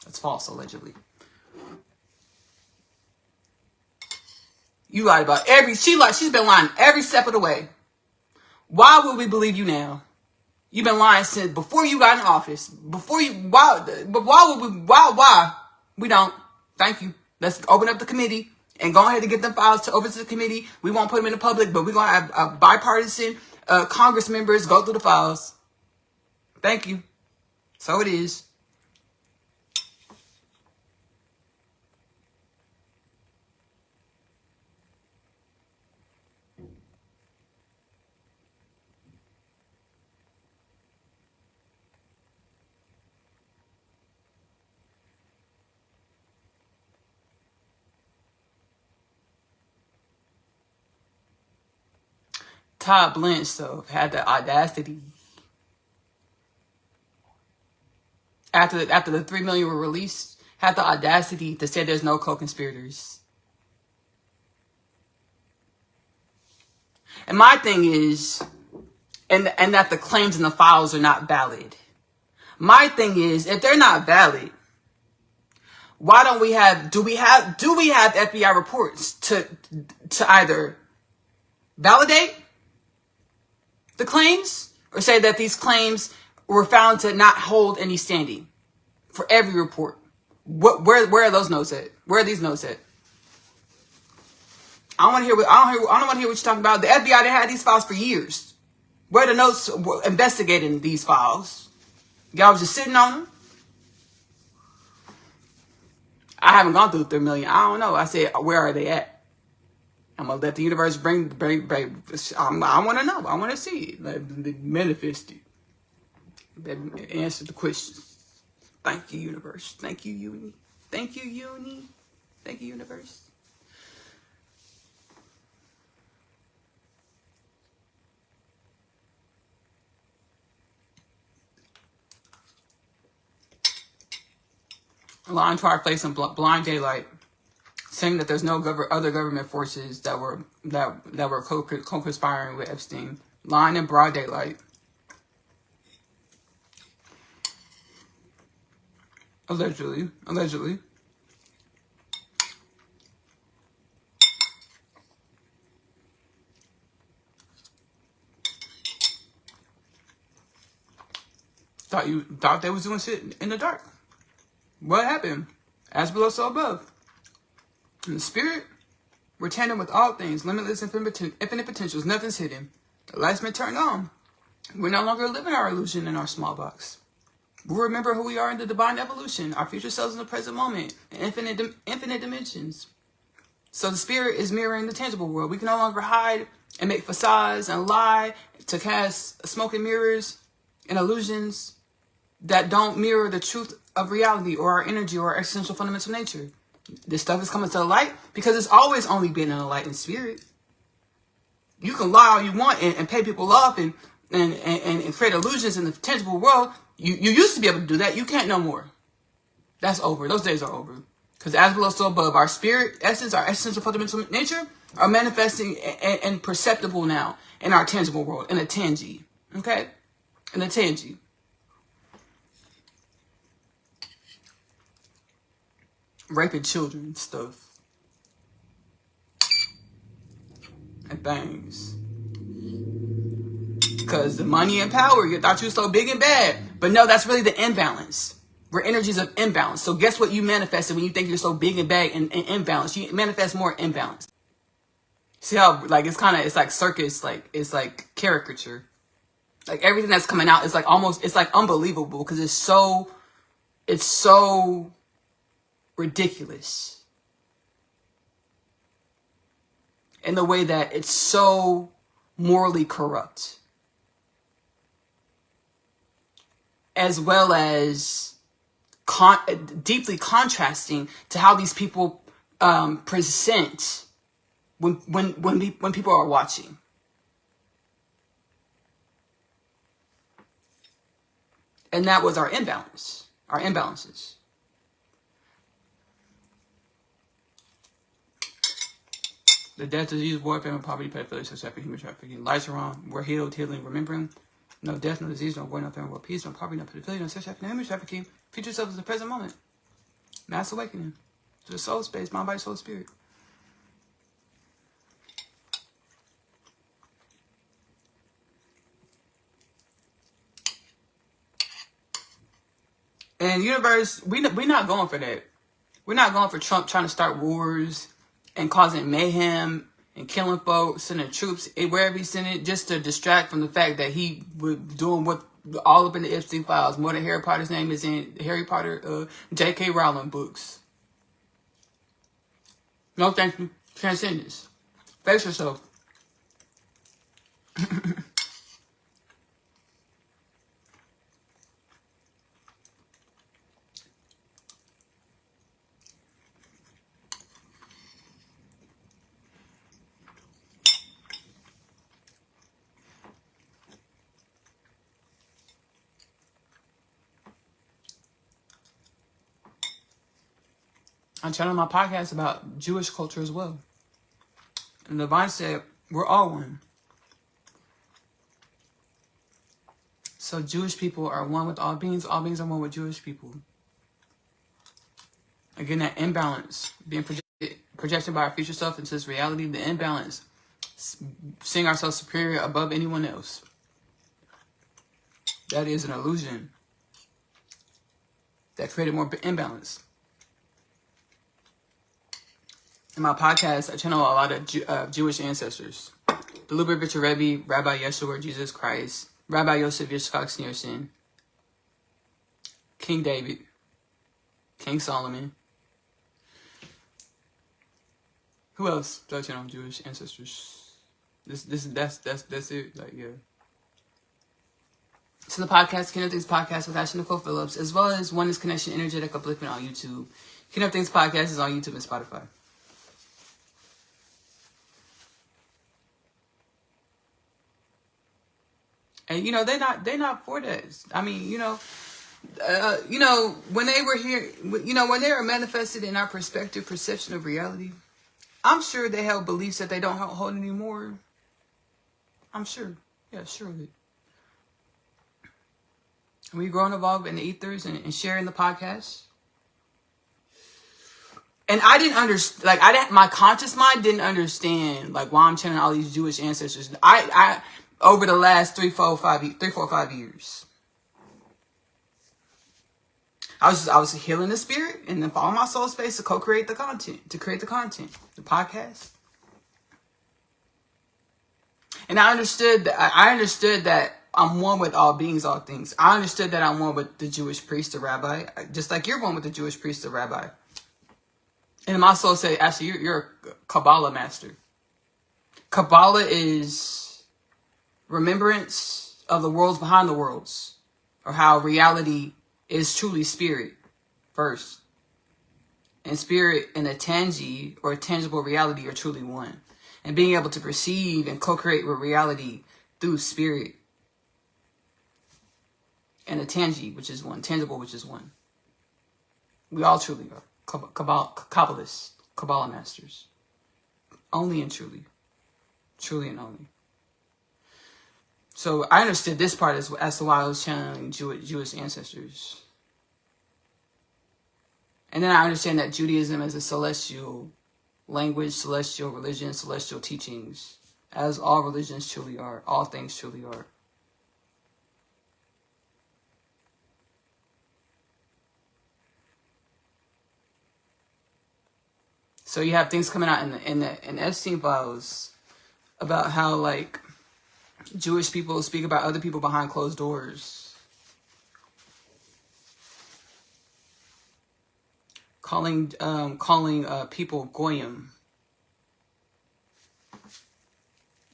That's false, allegedly. You lied about she's been lying every step of the way. Why would we believe you now? You've been lying since before you got in office. Why? We don't. Thank you. Let's open up the committee and go ahead and get them files over to the committee. We won't put them in the public, but we're going to have bipartisan Congress members go through the files. Thank you. So it is. Todd Blanche, though, had the audacity. After the 3 million were released, had the audacity to say there's no co-conspirators. And my thing is, and that the claims in the files are not valid. My thing is, if they're not valid, why don't we have, do we have FBI reports to either validate the claims or say that these claims were found to not hold any standing for every report? Where are those notes at? Where are these notes at? I don't want to hear what you're talking about. The FBI, they had these files for years. Where are the notes investigating these files? Y'all was just sitting on them. I haven't gone through 3 million. I don't know. I said, where are they at? I'm gonna let the universe bring. I want to know. I want to see it. Like, manifest it. Answer the questions. Thank you, universe. Thank you, uni. Thank you, uni. Thank you, universe. Lying to our face in blind daylight, saying that there's no other government forces that were co-conspiring with Epstein. Lying in broad daylight. Allegedly. Thought they was doing shit in the dark. What happened? As below, so above. In the spirit, we're tandem with all things, limitless, infinite potentials. Nothing's hidden. The light's been turned on. We're no longer living our illusion in our small box. We remember who we are in the divine evolution, our future selves in the present moment, in infinite dimensions. So the spirit is mirroring the tangible world. We can no longer hide and make facades and lie to cast smoke and mirrors and illusions that don't mirror the truth of reality or our energy or our existential fundamental nature. This stuff is coming to the light because it's always only been in the light and spirit. You can lie all you want and pay people off and create illusions in the tangible world. You used to be able to do that. You can't no more. That's over. Those days are over. Because as below, so above. Our spirit essence, our essential fundamental nature are manifesting and perceptible now in our tangible world, in a tangi. Okay? In a tangi. Raping children and stuff. And things. Because the money and power, you thought you were so big and bad. But no, that's really the imbalance. We're energies of imbalance. So guess what you manifested when you think you're so big and bad and imbalance? You manifest more imbalance. See how, like, it's like circus, like, it's like caricature. Like, everything that's coming out is like almost, it's like unbelievable because it's so ridiculous. In the way that it's so morally corrupt. As well as deeply contrasting to how these people present when people are watching. And that was our imbalance, our imbalances. The death, disease, war, famine, poverty, pedophilia, sex trafficking, human trafficking. Lights are on. We're healed, healing, remembering. No death, no disease, no war, no famine, no peace, no poverty, no pedophilia, no sex trafficking, no human trafficking. Future self is the present moment. Mass awakening. To the soul space, mind, body, soul, spirit. And universe, we're not going for that. We're not going for Trump trying to start wars and causing mayhem and killing folks, sending troops wherever he sent it, just to distract from the fact that he was doing what all up in the Epstein files. More than Harry Potter's name is in Harry Potter, J.K. Rowling books. No, thank you. Transcendence. Face yourself. I channel my podcast about Jewish culture as well. And the divine said, we're all one. So Jewish people are one with all beings are one with Jewish people. Again, that imbalance being projected by our future self into this reality, the imbalance seeing ourselves superior above anyone else. That is an illusion that created more imbalance. In my podcast, I channel a lot of Jewish ancestors. The Lubavitcher Rebbe, Rabbi Yeshua, Jesus Christ, Rabbi Yosef Yitzchak Sneerson, King David, King Solomon. Who else do I channel Jewish ancestors? That's it. Like, yeah. So the podcast, Kingdom Things Podcast with Ashley-Nicole Phillips, as well as Oneness Connection Energetic Upliftment on YouTube. Kingdom Things Podcast is on YouTube and Spotify. And they're not for that. I mean, when they were here, when they were manifested in our perception of reality, I'm sure they held beliefs that they don't hold anymore. I'm sure. Yeah, surely. We grow and evolve in the ethers and sharing the podcast. And I didn't understand, my conscious mind didn't understand, why I'm channeling all these Jewish ancestors. I over the last 3, 4, 5 years. I was healing the spirit and then following my soul space to co-create the content, the podcast. And I understood that I'm one with all beings, all things. I understood that I'm one with the Jewish priest, the rabbi, just like you're one with the Jewish priest, the rabbi. And my soul said, actually, you're a Kabbalah master. Kabbalah is remembrance of the worlds behind the worlds, or how reality is truly spirit first. And spirit and a tangi, or a tangible reality, are truly one. And being able to perceive and co-create with reality through spirit. And a tangi, which is one. Tangible, which is one. We all truly are. Kabbalists. Kabbalah masters. Only and truly. Truly and only. So I understood this part as to why I was channeling Jewish ancestors. And then I understand that Judaism is a celestial language, celestial religion, celestial teachings. As all religions truly are. All things truly are. So you have things coming out in the Epstein files about how Jewish people speak about other people behind closed doors, calling people goyim,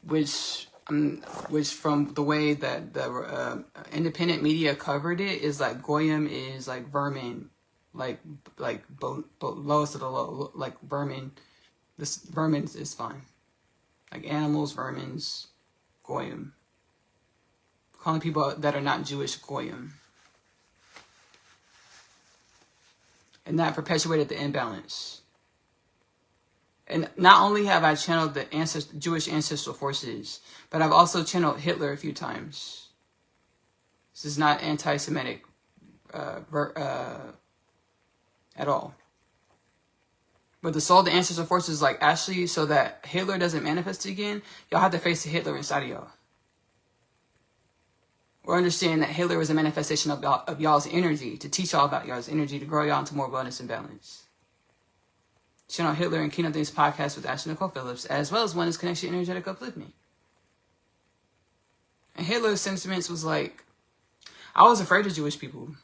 which from the way that the independent media covered it is goyim is vermin. Lowest of the low, vermin. This vermin is fine. Animals, vermins, goyim. Calling people that are not Jewish goyim. And that perpetuated the imbalance. And not only have I channeled the Jewish ancestral forces, but I've also channeled Hitler a few times. This is not anti-Semitic at all. But the soul of the ancestral forces Ashley, so that Hitler doesn't manifest again, y'all have to face the Hitler inside of y'all. Or understand that Hitler is a manifestation of y'all's energy, to teach y'all about y'all's energy, to grow y'all into more wellness and balance. Channel Hitler and Kingdom Things Podcast with Ashley-Nicole Phillips, as well as Oneness Connection Energetic Upliftment. And Hitler's sentiments was I was afraid of Jewish people.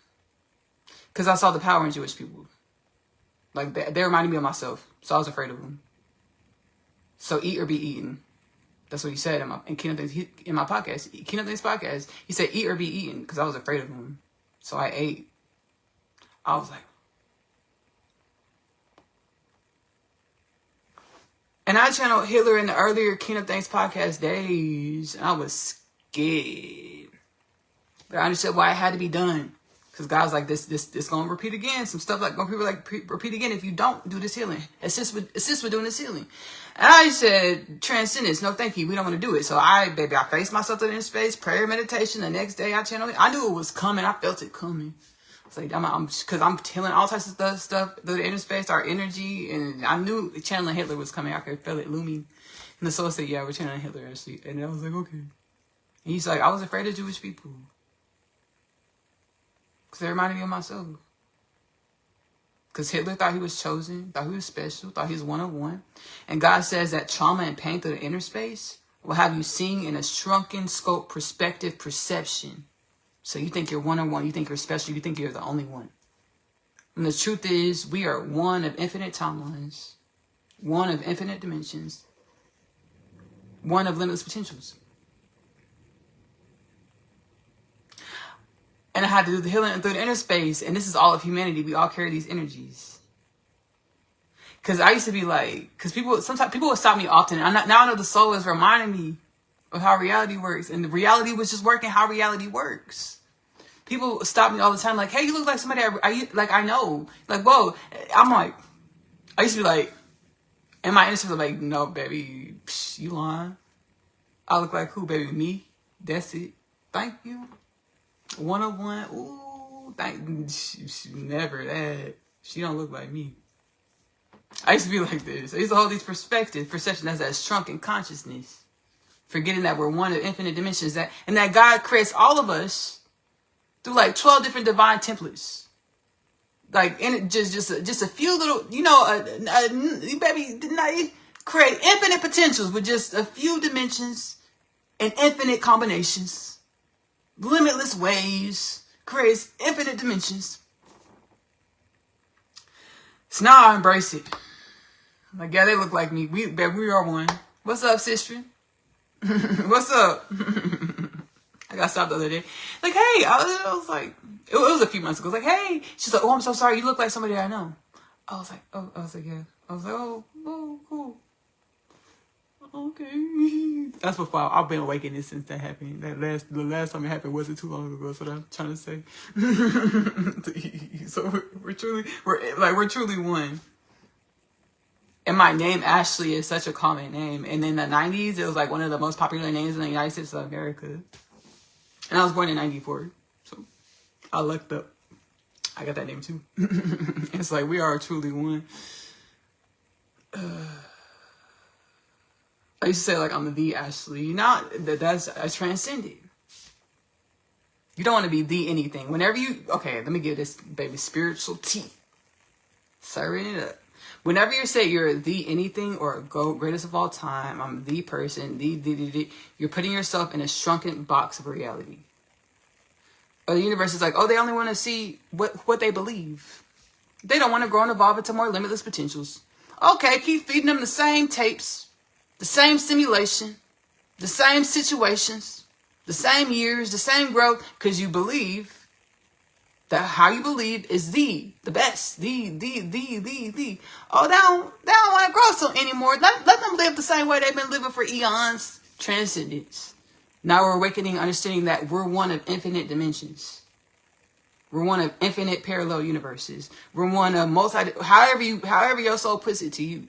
Because I saw the power in Jewish people. They reminded me of myself. So I was afraid of them. So eat or be eaten. That's what he said in Kingdom Things, in my podcast. Kingdom Things Podcast. He said eat or be eaten. Because I was afraid of him. So I ate. I was and I channeled Hitler in the earlier Kingdom Things Podcast days. And I was scared. But I understood why it had to be done. Because God's this gonna repeat again. Some stuff repeat again if you don't do this healing. Assist with doing this healing. And I said, transcendence, no thank you. We don't want to do it. So I faced myself to the inner space, prayer, meditation. The next day I channeled it. I knew it was coming. I felt it coming. It's because I'm healing all types of stuff through the inner space, our energy. And I knew channeling Hitler was coming. I could feel it looming And the soul said, yeah, we're channeling Hitler, Ashley. And I was like, okay. And he's like, I was afraid of Jewish people. Because they reminded me of myself. Because Hitler thought he was chosen, thought he was special, thought he was one of one. And God says that trauma and pain through the inner space will have you seeing in a shrunken scope perspective perception. So you think you're one of one, you think you're special, you think you're the only one. And the truth is, we are one of infinite timelines, one of infinite dimensions, one of limitless potentials. And I had to do the healing through the inner space. And this is all of humanity. We all carry these energies. Because I used to be like, because sometimes people would stop me often. And now I know the soul is reminding me of how reality works. And the reality was just working how reality works. People stop me all the time like, hey, you look like somebody I know. Like, whoa. I'm like, I used to be like, and my innocence was like, no, baby, you lying. I look like who, baby? Me? That's it. Thank you. 101, ooh, never that. She don't look like me. I used to be like this. I used to hold these perception as that shrunken consciousness. Forgetting that we're one of infinite dimensions, and that God creates all of us through like 12 different divine templates. Like, in just a few little, baby, did not create infinite potentials with just a few dimensions and infinite combinations. Limitless ways, creates infinite dimensions. So now I embrace it. Like, yeah, they look like me. We are one. What's up, sister? What's up? I got stopped the other day. Like, hey, I was like, it was a few months ago. I was like, hey. She's like, oh, I'm so sorry. You look like somebody I know. I was like, yeah. I was like, oh, cool. Okay. That's before I've been awakening since that happened. The last time it happened wasn't too long ago. That's what I'm trying to say. So we're truly one. And my name Ashley is such a common name. And in the 90s, it was like one of the most popular names in the United States of America. And I was born in 94. So I lucked up. I got that name too. It's like we are truly one. I used to say like I'm the Ashley. Now that's transcended. You don't want to be the anything. Whenever let me give this baby spiritual tea. Serving it up. Whenever you say you're the anything or greatest of all time, I'm the person, you're putting yourself in a shrunken box of reality. Or the universe is like, oh, they only want to see what they believe. They don't want to grow and evolve into more limitless potentials. Okay, keep feeding them the same tapes, the same simulation, the same situations, the same years, the same growth, because you believe that how you believe is the best, the. Oh, they don't want to grow so anymore. Let them live the same way they've been living for eons. Transcendence. Now we're awakening, understanding that we're one of infinite dimensions. We're one of infinite parallel universes. We're one of however your soul puts it to you.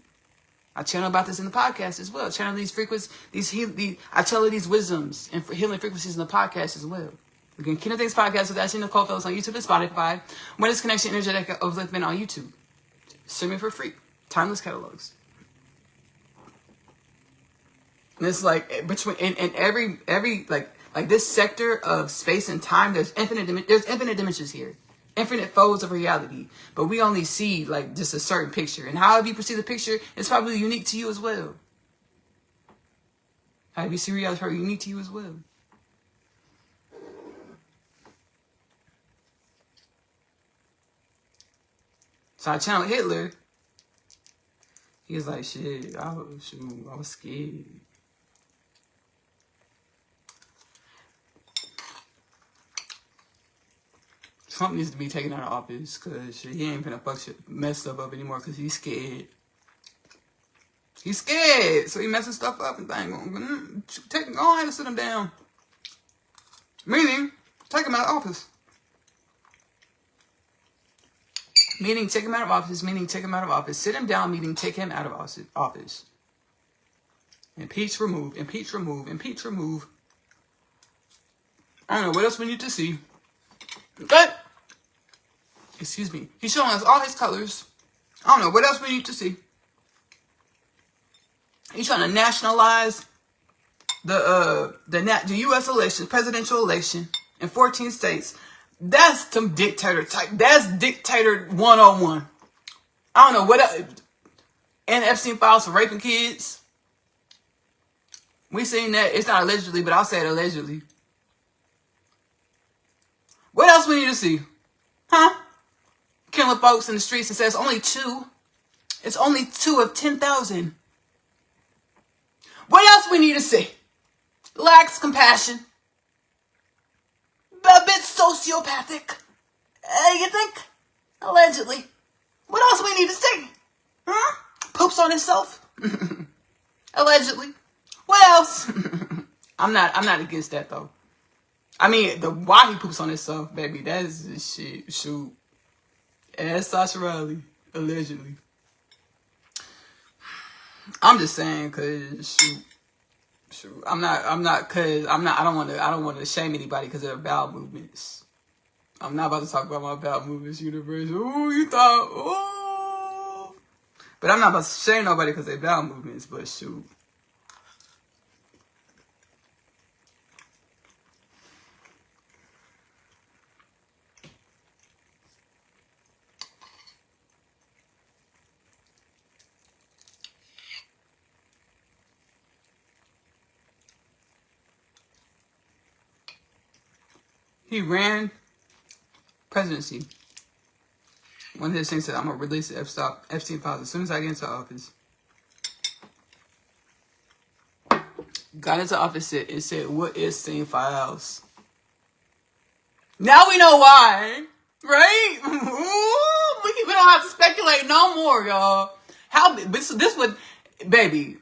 I channel about this in the podcast as well. Channel these frequencies, I tell you these wisdoms and healing frequencies in the podcast as well. You can Kingdom Things Podcast with Ashley-Nicole Phillips on YouTube and Spotify. Oneness Connection Energetic Upliftment on YouTube. Streaming for free. Timeless catalogs. And it's like between in every like this sector of space and time, there's infinite dimensions here. Infinite folds of reality. But we only see like just a certain picture. And however you perceive the picture is probably unique to you as well. However you see reality is probably unique to you as well. So I channeled Hitler. He was like, shit, I was scared. Trump needs to be taken out of office because he ain't gonna fuck shit messed up anymore because he's scared. He's scared, so he messing stuff up and things. Go ahead and sit him down. Meaning, take him out of office. Meaning, take him out of office. Meaning, take him out of office. Sit him down. Meaning, take him out of office. Impeach, remove. Impeach, remove. Impeach, remove. I don't know what else we need to see. But, excuse me. He's showing us all his colors. I don't know what else we need to see. He's trying to nationalize the U.S. election, presidential election in 14 states. That's some dictator type. That's dictator 101. I don't know what else. And Epstein files for raping kids. We seen that. It's not allegedly, but I'll say it allegedly. What else we need to see? Huh? Killing folks in the streets and says only 2. It's only 2 of 10,000. What else we need to see? Lacks compassion. A bit sociopathic. You think? Allegedly. What else we need to see? Huh? Poops on himself. Allegedly. What else? I'm not against that though. I mean, why he poops on himself, baby, that is shit. Shoot. Ancestrally, allegedly. I'm just saying, cause shoot. I don't want to shame anybody because of their bowel movements. I'm not about to talk about my bowel movements universe. Ooh, you thought, ooh. But I'm not about to shame nobody because of their bowel movements, but shoot. He ran presidency. One of his things said, I'm going to release the Epstein files as soon as I get into office. Got into office and said, what is Epstein files? Now we know why. Right? Ooh, we don't have to speculate no more, y'all. This would, baby.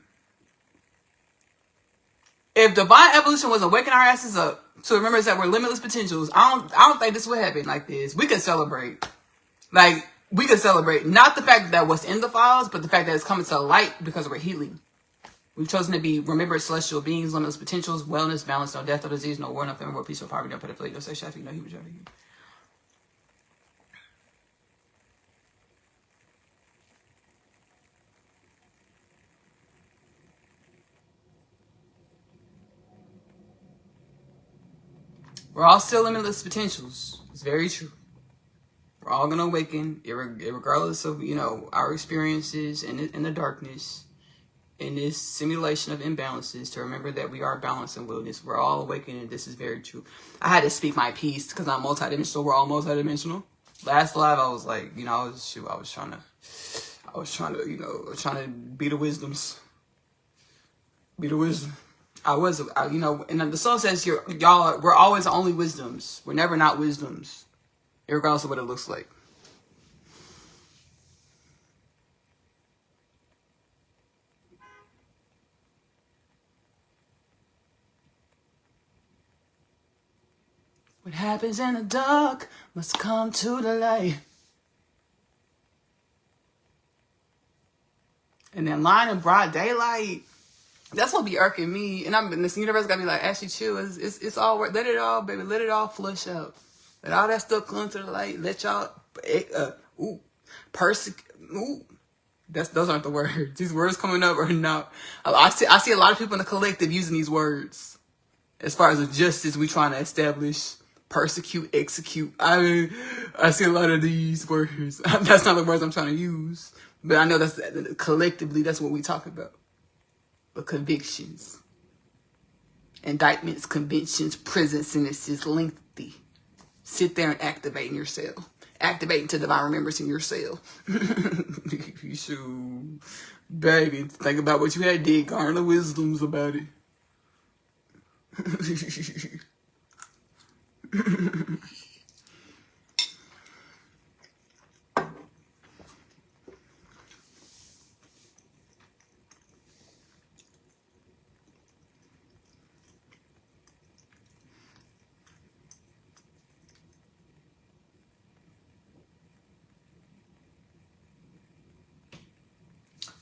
If divine evolution wasn't waking our asses up to remember that we're limitless potentials, I don't think this would happen like this. We could celebrate. Like, we could celebrate. Not the fact that what's in the files, but the fact that it's coming to light because we're healing. We've chosen to be remembered celestial beings, limitless potentials, wellness, balance, no death, no disease, no war, no famine, no peace, no poverty, no pedophilia, no sex trafficking, no human trafficking. We're all still limitless potentials. It's very true. We're all going to awaken, regardless of, our experiences in the darkness, in this simulation of imbalances, to remember that we are balance and wellness. We're all awakening. This is very true. I had to speak my piece because I'm multidimensional. We're all multidimensional. Last live, I was like, I was trying to be the wisdoms. Be the wisdom. And the soul says we're always only wisdoms. We're never not wisdoms, regardless of what it looks like. What happens in the dark must come to the light. And then lying in broad daylight. That's what be irking me. And this universe got me like, Ashley, chill. It's all work. Let it all, baby. Let it all flush out. Let all that stuff come to the light. Let y'all, persecute. Those aren't the words. These words coming up are not. I see a lot of people in the collective using these words as far as the justice we trying to establish. Persecute, execute. I see a lot of these words. That's not the words I'm trying to use. But I know that's collectively, that's what we talk about. But convictions, indictments, conventions, prison sentences, lengthy. Sit there and activate in your cell. Activate into divine remembrance in your cell. Shoot. Baby, think about what you had did. Garner wisdoms about it.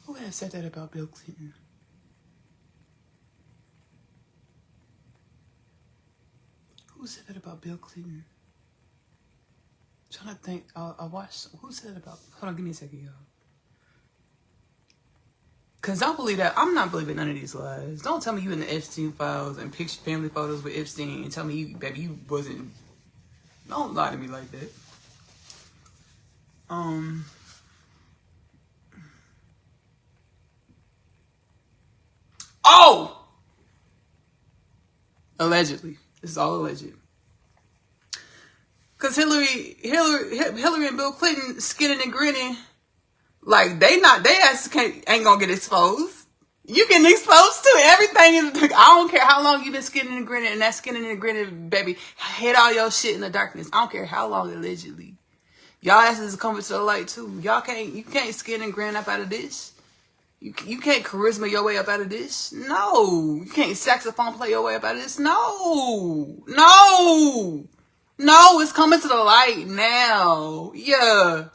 Who has said that about Bill Clinton? Who said that about Bill Clinton? I'm trying to think. I watched. Who said that about? Hold on, give me a second, y'all. Cause don't believe that. I'm not believing none of these lies. Don't tell me you in the Epstein files and picture family photos with Epstein and tell me you, baby, you wasn't. Don't lie to me like that. Oh! Allegedly. This is all alleged. Cause Hillary and Bill Clinton skinning and grinning. Like they ass ain't gonna get exposed. You getting exposed to everything. I don't care how long you been skinning and grinning, and that skinning and grinning, baby, hid all your shit in the darkness. I don't care how long, allegedly. Y'all asses is coming to the light too. You can't skin and grin up out of this. You can't charisma your way up out of this. No. You can't saxophone play your way up out of this. No. No. No, it's coming to the light now. Yeah.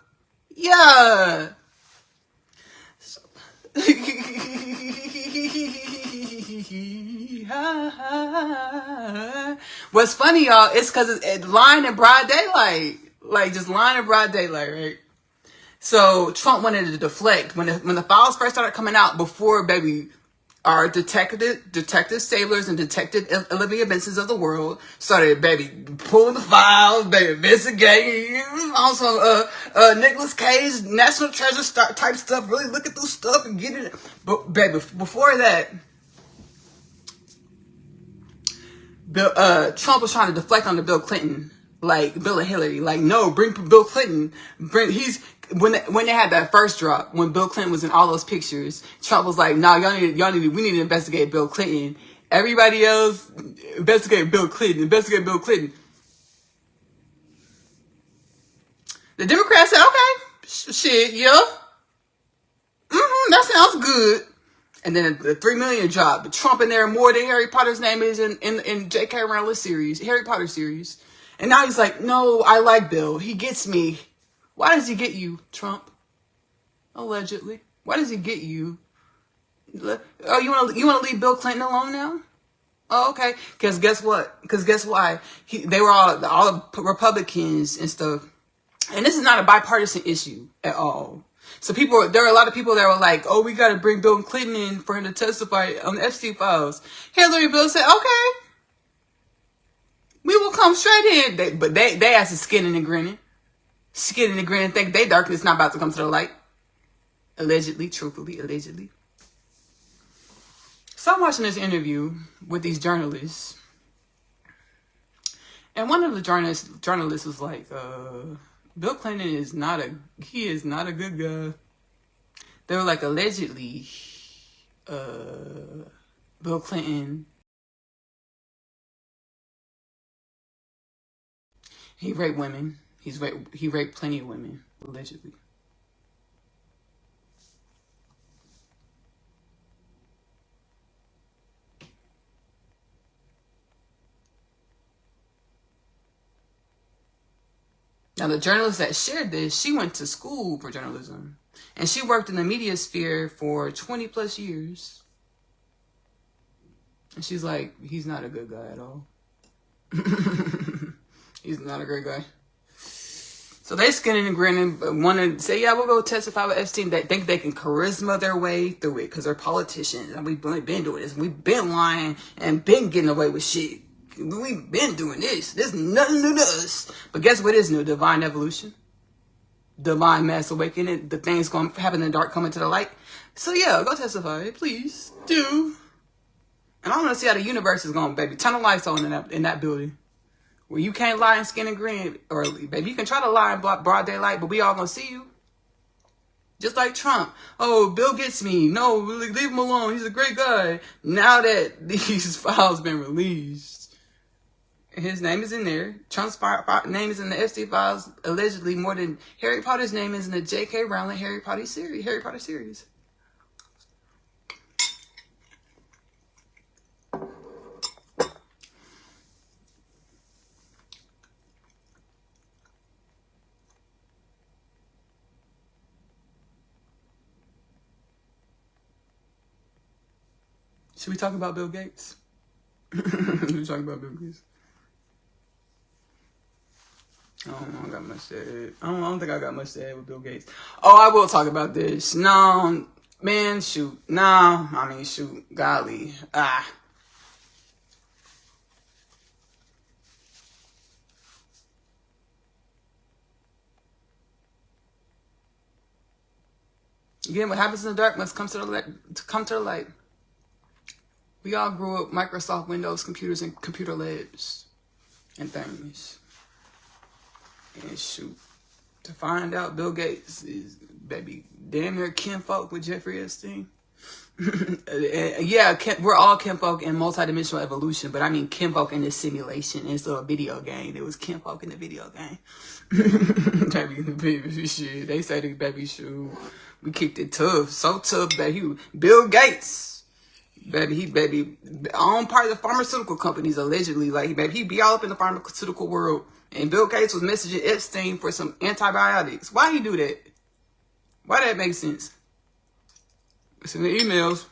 Yeah. What's funny, y'all, it's because it's lying in broad daylight. Like, just lying in broad daylight, right? So, Trump wanted to deflect. When the files first started coming out, before, baby, our detective sailors and detective Olivia Bensons of the world started, baby, pulling the files, baby, investigating on some Nicolas Cage, National Treasure type stuff, really looking through stuff and getting it. But, baby, before that, Trump was trying to deflect onto Bill Clinton, like Bill and Hillary. Like, no, bring Bill Clinton. When they had that first drop, when Bill Clinton was in all those pictures, Trump was like, "No, we need to investigate Bill Clinton. Everybody else, investigate Bill Clinton. Investigate Bill Clinton." The Democrats said, "Okay, shit, yeah, that sounds good." And then the 3 million drop. Trump in there more than Harry Potter's name is in J.K. Rowling's series, Harry Potter series. And now he's like, "No, I like Bill. He gets me." Why does he get you, Trump? Allegedly. Why does he get you? Oh, you want to leave Bill Clinton alone now? Oh, okay. Because guess what? Because guess why? They were all Republicans and stuff. And this is not a bipartisan issue at all. So there are a lot of people that were like, "Oh, we got to bring Bill Clinton in for him to testify on the Epstein files." Hillary and Bill said, "Okay, we will come straight in." But they asked to skinning and grinning. Skinning and grinning, think they darkness not about to come to the light. Allegedly, truthfully, allegedly. So I'm watching this interview with these journalists. And one of the journalists was like, Bill Clinton is not a good guy. They were like, allegedly, Bill Clinton, he raped women. He raped plenty of women, allegedly. Now, the journalist that shared this, she went to school for journalism. And she worked in the media sphere for 20 plus years. And she's like, he's not a good guy at all. He's not a great guy. So they skinning and grinning, want to say, "Yeah, we'll go testify with Epstein." They think they can charisma their way through it because they're politicians. And we've been doing this. We've been lying and been getting away with shit. We've been doing this. There's nothing new to us. But guess what is new? Divine evolution. Divine mass awakening. The things going to happen in the dark coming to the light. So yeah, go testify. Please do. And I want to see how the universe is going, baby. Turn the lights on in that building. Where you can't lie in skin and grin, or baby, you can try to lie in broad daylight, but we all gonna see you. Just like Trump. "Oh, Bill gets me. No, leave him alone. He's a great guy." Now that these files been released, his name is in there. Trump's name is in the Epstein files, allegedly more than Harry Potter's name is in the J.K. Rowling Harry Potter series. Should we talk about Bill Gates? Should we talk about Bill Gates? I don't got much to add. I don't think I got much to add with Bill Gates. Oh, I will talk about this. No, Man, shoot. Nah, I mean, shoot. Golly. Again, what happens in the dark must come to the light. We all grew up Microsoft Windows computers and computer labs and things. And shoot, to find out Bill Gates is, baby, damn near kinfolk with Jeffrey Epstein. Yeah, we're all kinfolk in multidimensional evolution, but I mean kinfolk in this simulation. It's a video game. It was kinfolk in the video game. Baby, shit. They say the baby shoe. We kicked it tough, so tough that Bill Gates, baby, own part of the pharmaceutical companies allegedly. Like, baby, he be all up in the pharmaceutical world. And Bill Gates was messaging Epstein for some antibiotics. Why he do that? Why that make sense? It's in the emails.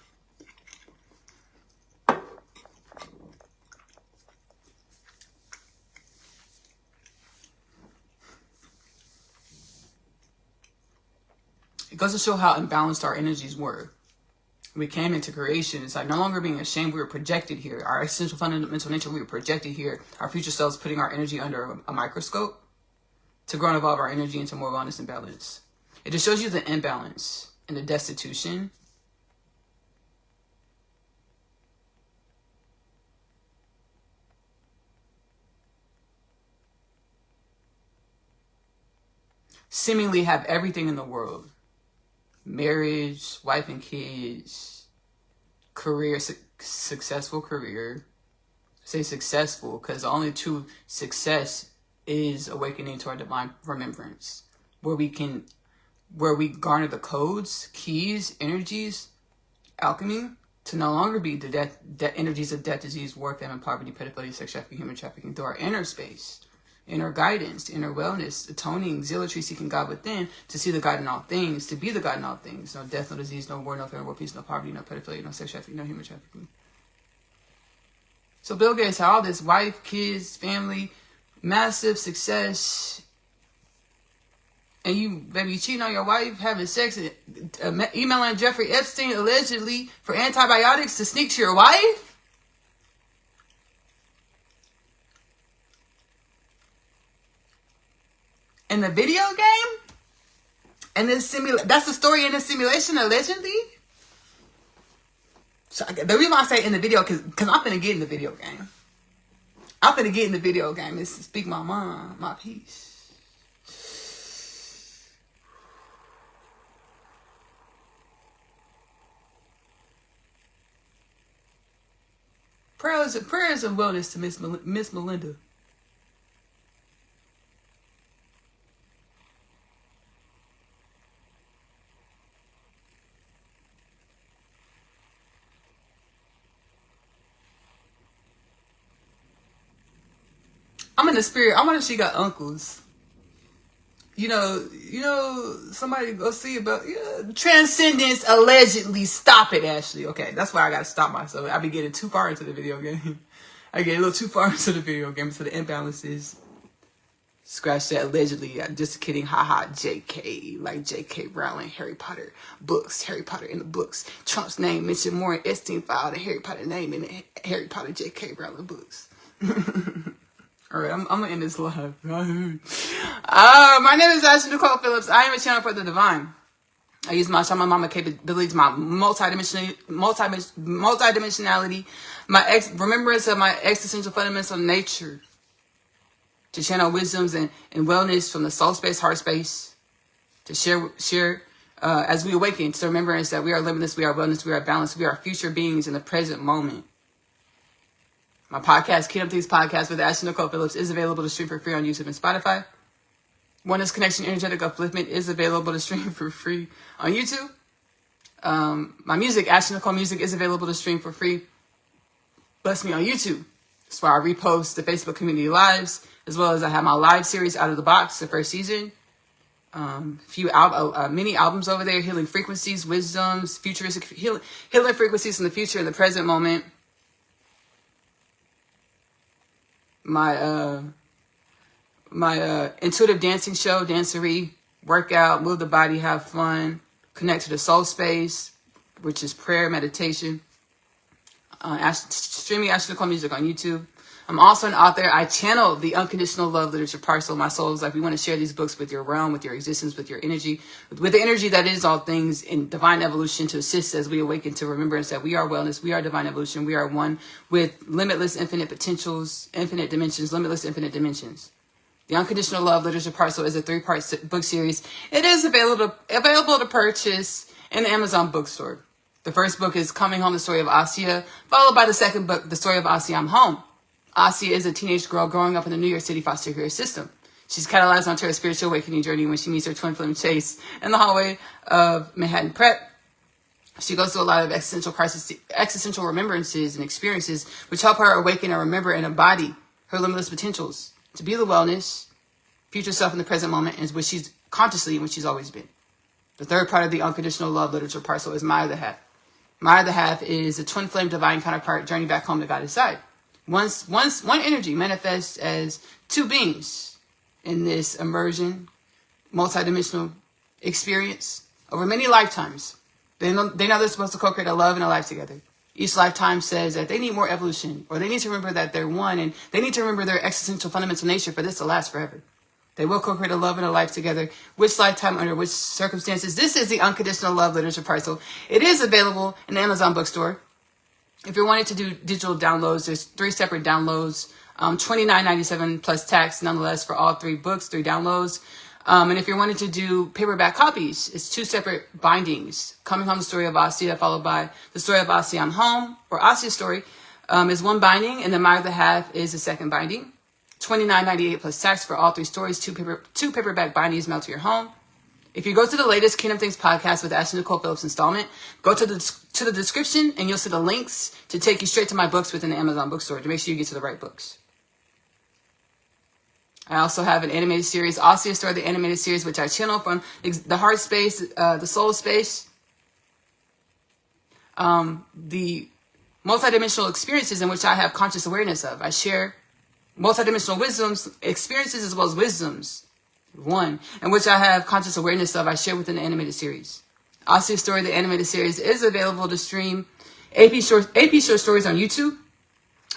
It goes to show how imbalanced our energies were. We came into creation. It's like no longer being ashamed. We were projected here. Our essential fundamental nature, we were projected here. Our future selves putting our energy under a microscope to grow and evolve our energy into more wellness and balance. It just shows you the imbalance and the destitution. Seemingly have everything in the world. Marriage, wife and kids, career, successful career. Say successful because the only true success is awakening to our divine remembrance, where we garner the codes, keys, energies, alchemy, to no longer be the energies of death, disease, war, famine, poverty, pedophilia, sex trafficking, human trafficking, through our inner space. Inner guidance, inner wellness, atoning, zealotry, seeking God within, to see the God in all things, to be the God in all things. No death, no disease, no war, no famine, war, peace, no poverty, no pedophilia, no sex trafficking, no human trafficking. So Bill Gates had all this: wife, kids, family, massive success. And you, baby, cheating on your wife, having sex, emailing Jeffrey Epstein allegedly for antibiotics to sneak to your wife? In the video game? And this that's the story in the simulation, allegedly? So the reason why I say in the video, because I'm finna get in the video game. I'm finna get in the video game. It's to speak my mind, my peace. Prayers and wellness to Miss Melinda. I'm in the spirit. I wonder if she got uncles. You know, somebody go see about Transcendence allegedly. Stop it, Ashley. Okay, that's why I gotta stop myself. I be getting too far into the video game. I get a little too far into the video game, into the imbalances. Scratch that allegedly. Just kidding. Haha. JK. Like JK Rowling. Harry Potter books. Harry Potter in the books. Trump's name mentioned more in Epstein file than Harry Potter name in the Harry Potter JK Rowling books. All right, I'm gonna end this live. My name is Ashley-Nicole Phillips. I am a channel for the divine. I use my shaman mama capabilities, my multidimensionality, my remembrance of my existential fundamental nature, to channel wisdoms and wellness from the soul space, heart space, to share as we awaken to remembrance that we are limitless, we are wellness, we are balanced, we are future beings in the present moment. My podcast, Kingdom Things Podcast with Ashley-Nicole Phillips, is available to stream for free on YouTube and Spotify. Oneness Connection Energetic Upliftment is available to stream for free on YouTube. My music, Ashley-Nicole Music, is available to stream for free. Bless me on YouTube. That's why I repost the Facebook community lives, as well as I have my live series Out of the Box, the first season. Many albums over there, healing frequencies, wisdoms, futuristic healing frequencies in the future and the present moment. My intuitive dancing show, dancery, workout, move the body, have fun, connect to the soul space, which is prayer, meditation, streaming Ashley-Nicole music on YouTube. I'm also an author. I channel the Unconditional Love Literature Parcel. My soul is like, we want to share these books with your realm, with your existence, with your energy, with the energy that is all things in divine evolution, to assist as we awaken to remembrance that we are wellness, we are divine evolution, we are one with limitless infinite potentials, infinite dimensions, limitless infinite dimensions. The Unconditional Love Literature Parcel is a 3-part book series. It is available to purchase in the Amazon bookstore. The first book is Coming Home, the Story of Asya, followed by the second book, The Story of Asya, I'm Home. Asya is a teenage girl growing up in the New York City foster care system. She's catalyzed onto her spiritual awakening journey when she meets her twin flame Chase in the hallway of Manhattan Prep. She goes through a lot of existential remembrances and experiences which help her awaken and remember and embody her limitless potentials to be the wellness, future self in the present moment, and which she's consciously and which she's always been. The third part of the Unconditional Love Literature Parcel is My Other Half. My Other Half is a twin flame divine counterpart journey back home to God's side. One energy manifests as two beings in this immersion, multidimensional experience over many lifetimes. They know they're supposed to co-create a love and a life together. Each lifetime says that they need more evolution, or they need to remember that they're one, and they need to remember their existential fundamental nature for this to last forever. They will co-create a love and a life together. Which lifetime, under which circumstances? This is the Unconditional Love Literature Parcel. It is available in the Amazon bookstore. If you're wanting to do digital downloads, there's 3 separate downloads, $29.97 plus tax, nonetheless, for all 3 books, 3 downloads. And if you're wanting to do paperback copies, it's 2 separate bindings. Coming Home, the Story of Asya, followed by The Story of Asya, I'm Home, or Asya's Story, is one binding, and then My Other Half is the second binding. $29.98 plus tax for all 3 stories, 2 paperback bindings mailed to your home. If you go to the latest Kingdom Things podcast with Ashley-Nicole Phillips installment, go to the description and you'll see the links to take you straight to my books within the Amazon bookstore to make sure you get to the right books. I also have an animated series, Asya Story, the animated series, which I channel from the heart space, the soul space, the multidimensional experiences in which I have conscious awareness of. I share multidimensional wisdoms, experiences as well as wisdoms. One, in which I have conscious awareness of, I share within the animated series. Asya Story, the animated series, is available to stream AP Short Stories on YouTube.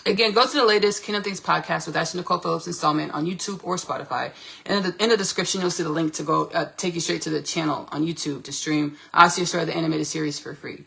Again, go to the latest Kingdom Things podcast with Ashley-Nicole Phillips installment on YouTube or Spotify. And in the description, you'll see the link to go take you straight to the channel on YouTube to stream Asya Story, the animated series, for free.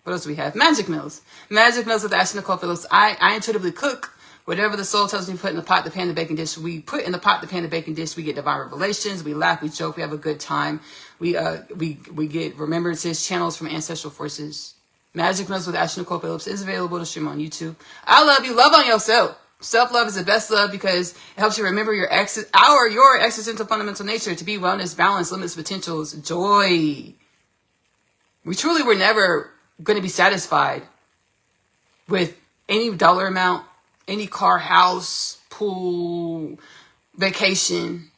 What else do we have? Magic Meals. Magic Meals with Ashley-Nicole Phillips. I intuitively cook. Whatever the soul tells me to put in the pot, the pan, the baking dish, we put in the pot, the pan, the baking dish. We get divine revelations. We laugh, we joke, we have a good time. We get remembrances, channels from ancestral forces. Magic Meals with Ashley-Nicole Phillips is available to stream on YouTube. I love you. Love on yourself. Self-love is the best love because it helps you remember your existential fundamental nature to be wellness, balance, limitless potentials, joy. We truly were never going to be satisfied with any dollar amount, any car, house, pool, vacation,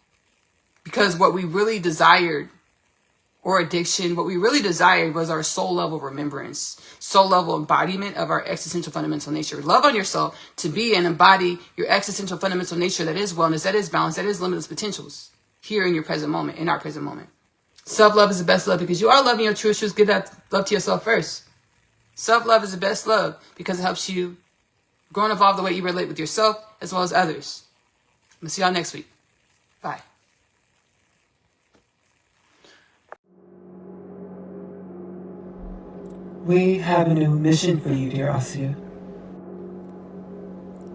because what we really desired, or addiction, what we really desired was our soul level remembrance, soul level embodiment of our existential fundamental nature. Love on yourself to be and embody your existential fundamental nature that is wellness, that is balance, that is limitless potentials here in your present moment, in our present moment. Self-love is the best love because you are loving your truth. Give that love to yourself first. Self-love is the best love because it helps you grow and evolve the way you relate with yourself as well as others. We'll see y'all next week. Bye. We have a new mission for you, dear Asya.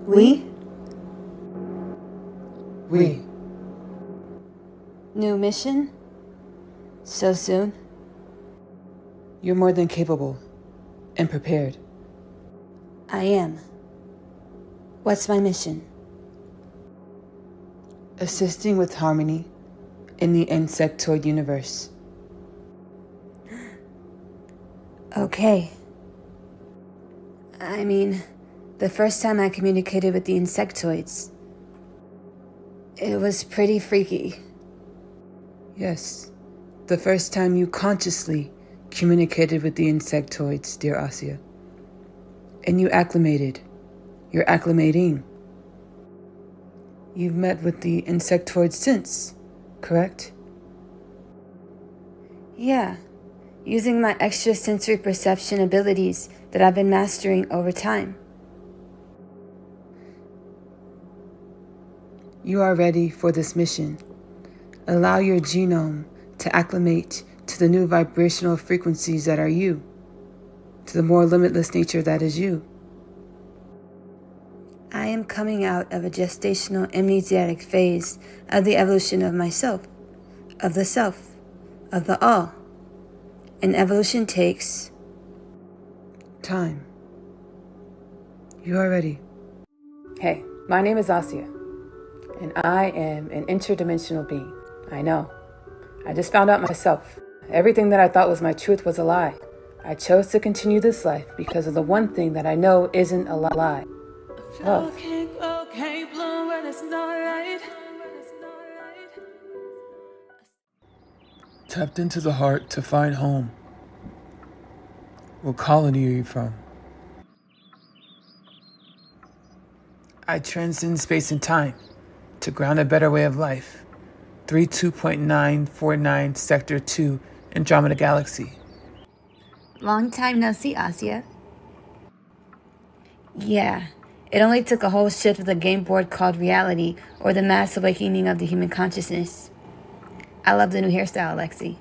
We? We. New mission? So soon? You're more than capable and prepared. I am. What's my mission? Assisting with harmony in the insectoid universe. Okay. I mean, the first time I communicated with the insectoids, it was pretty freaky. Yes, the first time you consciously communicated with the insectoids, dear Asya. And you acclimated. You're acclimating. You've met with the insectoids since, correct? Yeah, using my extrasensory perception abilities that I've been mastering over time. You are ready for this mission. Allow your genome to acclimate to the new vibrational frequencies that are you, to the more limitless nature that is you. I am coming out of a gestational amnesiac phase of the evolution of myself, of the self, of the all. And evolution takes time. You are ready. Hey, my name is Asya, and I am an interdimensional being. I know. I just found out myself. Everything that I thought was my truth was a lie. I chose to continue this life because of the one thing that I know isn't a lie. Love. Tapped into the heart to find home. What colony are you from? I transcend space and time to ground a better way of life. 32.949 Sector 2, Andromeda Galaxy. long time no see, Asya. Yeah, it only took a whole shift of the game board called reality, or the mass awakening of the human consciousness. I love the new hairstyle, Alexi.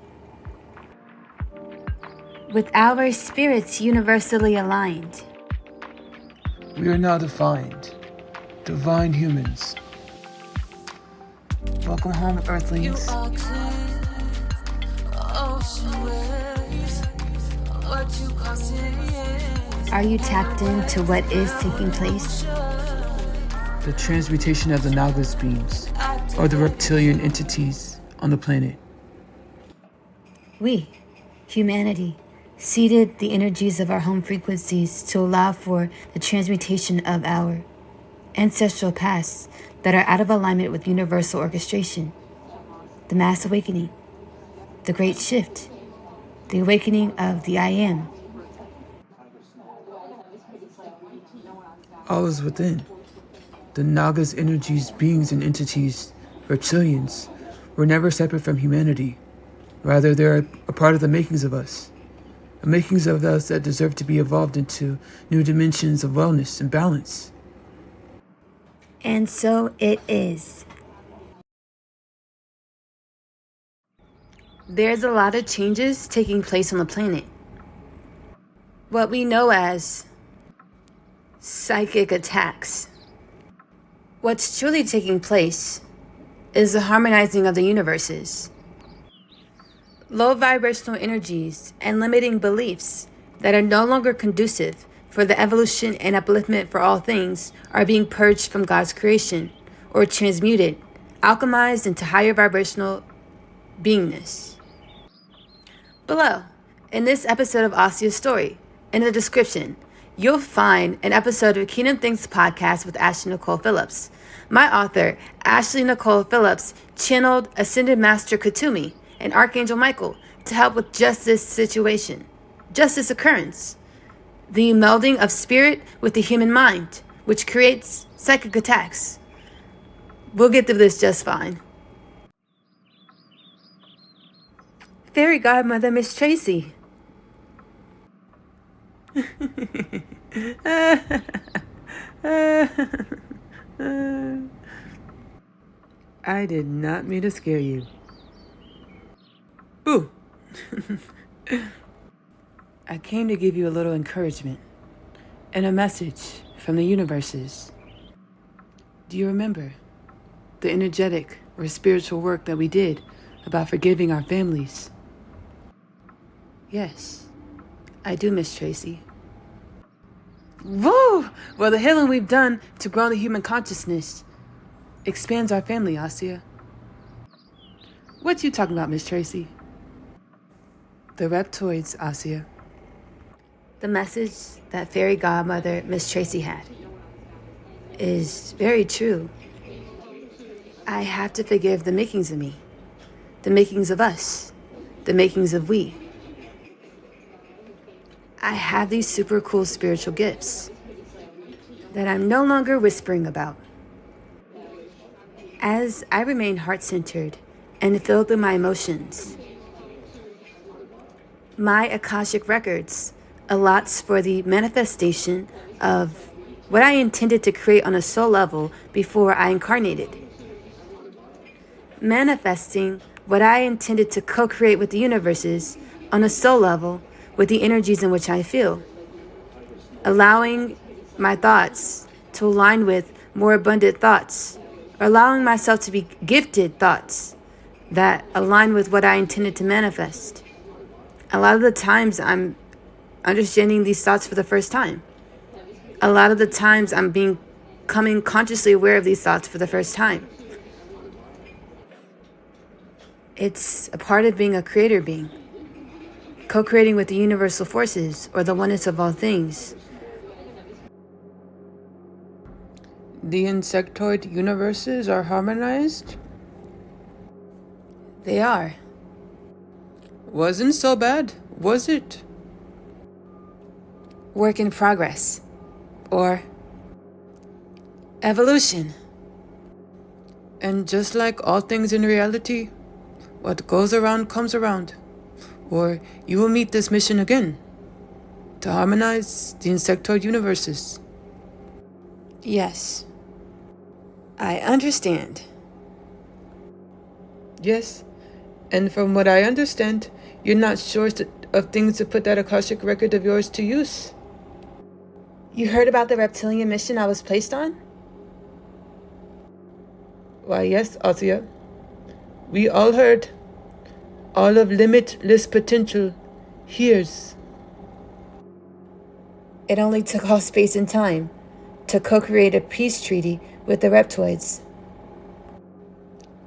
With our spirits universally aligned. We are now defined. Divine humans. Welcome home, Earthlings. Are you tapped into what is taking place? The transmutation of the Nagas beings, or the reptilian entities on the planet. We, humanity, seeded the energies of our home frequencies to allow for the transmutation of our ancestral pasts that are out of alignment with universal orchestration, the mass awakening, the great shift, the awakening of the I Am. All is within. The Nagas' energies, beings, and entities, reptilians, were never separate from humanity. Rather, they are a part of the makings of us. The makings of us that deserve to be evolved into new dimensions of wellness and balance. And so it is. There's a lot of changes taking place on the planet. What we know as psychic attacks. What's truly taking place is the harmonizing of the universes. Low vibrational energies and limiting beliefs that are no longer conducive for the evolution and upliftment for all things are being purged from God's creation, or transmuted, alchemized into higher vibrational beingness. Below, in this episode of Asya's story, in the description, you'll find an episode of Kingdom Things podcast with Ashley-Nicole Phillips. My author, Ashley-Nicole Phillips, channeled Ascended Master Katumi and Archangel Michael to help with just this situation, just this occurrence. The melding of spirit with the human mind, which creates psychic attacks. We'll get through this just fine. Fairy godmother Miss Tracy. I did not mean to scare you. Boo! I came to give you a little encouragement and a message from the universes. Do you remember the energetic or spiritual work that we did about forgiving our families? Yes, I do, Miss Tracy. Woo! Well, the healing we've done to grow the human consciousness expands our family, Asya. What you talking about, Miss Tracy? The reptoids, Asya. The message that fairy godmother Miss Tracy had is very true. I have to forgive the makings of me, the makings of us, the makings of we. I have these super cool spiritual gifts that I'm no longer whispering about. As I remain heart-centered and filled with my emotions my Akashic records allots for the manifestation of what I intended to create on a soul level before I incarnated. Manifesting what I intended to co-create with the universes on a soul level with the energies in which I feel. Allowing my thoughts to align with more abundant thoughts, or allowing myself to be gifted thoughts that align with what I intended to manifest. A lot of the times I'm understanding these thoughts for the first time. A lot of the times I'm becoming consciously aware of these thoughts for the first time. It's a part of being a creator being, co-creating with the universal forces or the oneness of all things. The insectoid universes are harmonized? They are. Wasn't so bad, was it? Work in progress. Or evolution. And just like all things in reality, what goes around comes around. Or you will meet this mission again, to harmonize the insectoid universes. Yes. I understand. Yes, and from what I understand, you're not sure of things to put that Akashic record of yours to use. You heard about the reptilian mission I was placed on? Why, yes, Asya. We all heard. All of limitless potential hears. It only took all space and time to co-create a peace treaty with the reptoids.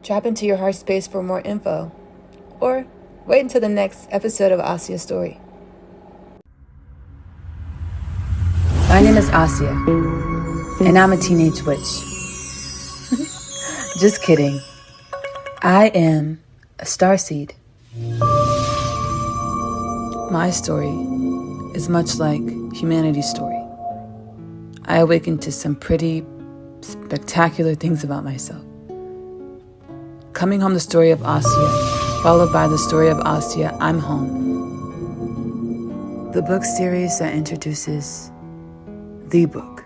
Drop into your heart space for more info, or wait until the next episode of Asya's story. My name is Asya, and I'm a teenage witch. Just kidding. I am a starseed. My story is much like humanity's story. I awakened to some pretty spectacular things about myself. Coming home, the story of Asya, followed by the story of Asya, I'm home. The book series that introduces the book.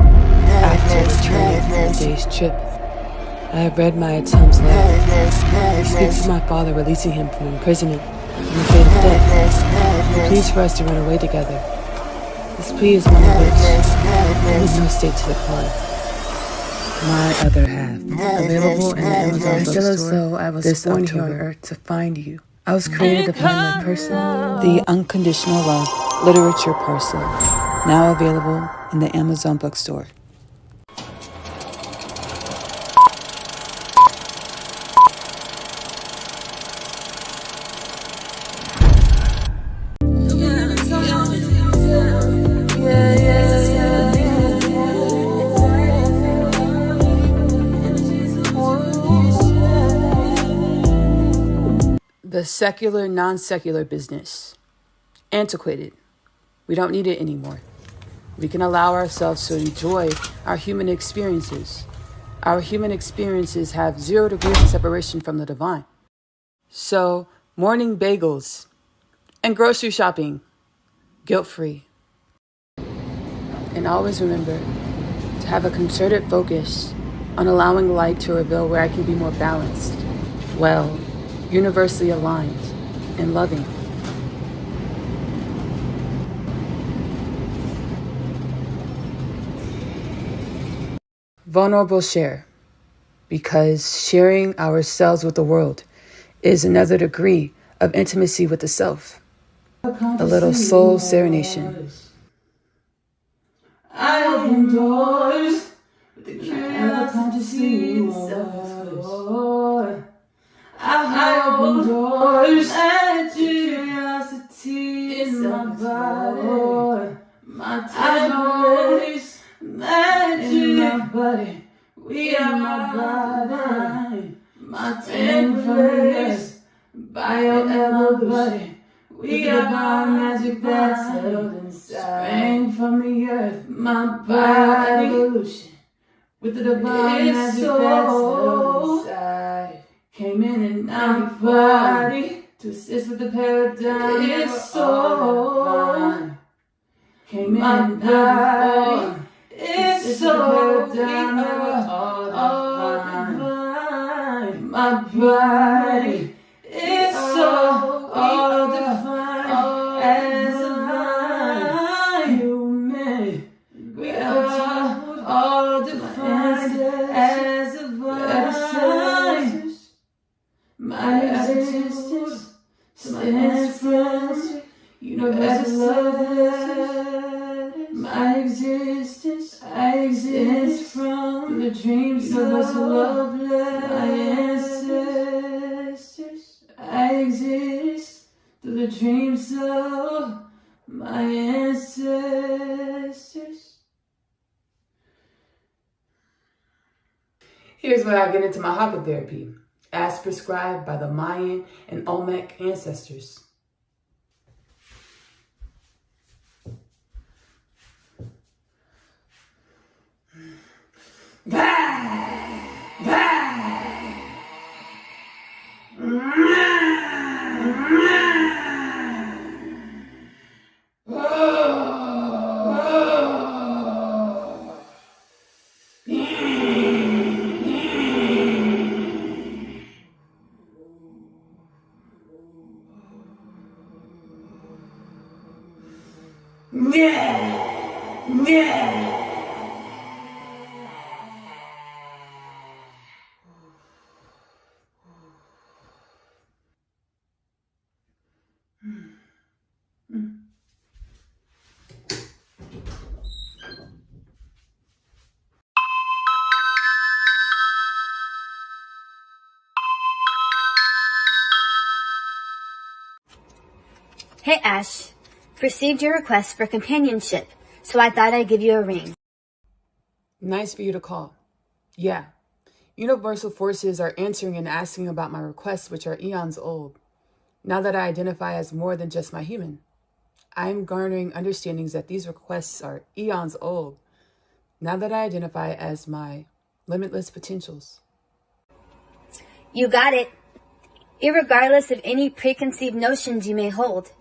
After returning from a day's trip, I have read my Atum's letter. He speaks of my father releasing him from imprisonment and the fate of death. He pleads for us to run away together. This plea is one of which there is no state to decline. My other half, available in the Amazon bookstore. I feel as though I was born here on Earth to find you. I was created to find my person. The Unconditional Love Literature Parcel, now available in the Amazon bookstore. The secular, non-secular business. Antiquated. We don't need it anymore. We can allow ourselves to enjoy our human experiences. Our human experiences have 0 degrees of separation from the divine. So, morning bagels and grocery shopping, guilt-free. And always remember to have a concerted focus on allowing light to reveal where I can be more balanced, well, universally aligned and loving. Vulnerable share, because sharing ourselves with the world is another degree of intimacy with the self. A little soul serenation. I open doors, but the curiosity is self-explored. I open doors, and curiosity is my body. My temperance, magic in my body. We are my body. My temperance, bio-body. We are by magic that's held inside. Sprang from the earth, my body. Evolution, with the divine magic that's held inside. Came in and out your body. To assist with the paradigm. It's so came in my body. It's so divine. My body. It's so all divine as a vine. Human gratitude, all divine as a vine. My existence stands from universal love. My existence, I exist from the dreams of us love. My ancestors, I exist through the dreams of my ancestors. Here's where I get into my Haka therapy, as prescribed by the Mayan and Olmec ancestors. Hey Ash, received your request for companionship, so I thought I'd give you a ring. Nice for you to call. Yeah. Universal forces are answering and asking about my requests, which are eons old. Now that I identify as more than just my human, I am garnering understandings that these requests are eons old. Now that I identify as my limitless potentials. You got it. Irregardless of any preconceived notions you may hold,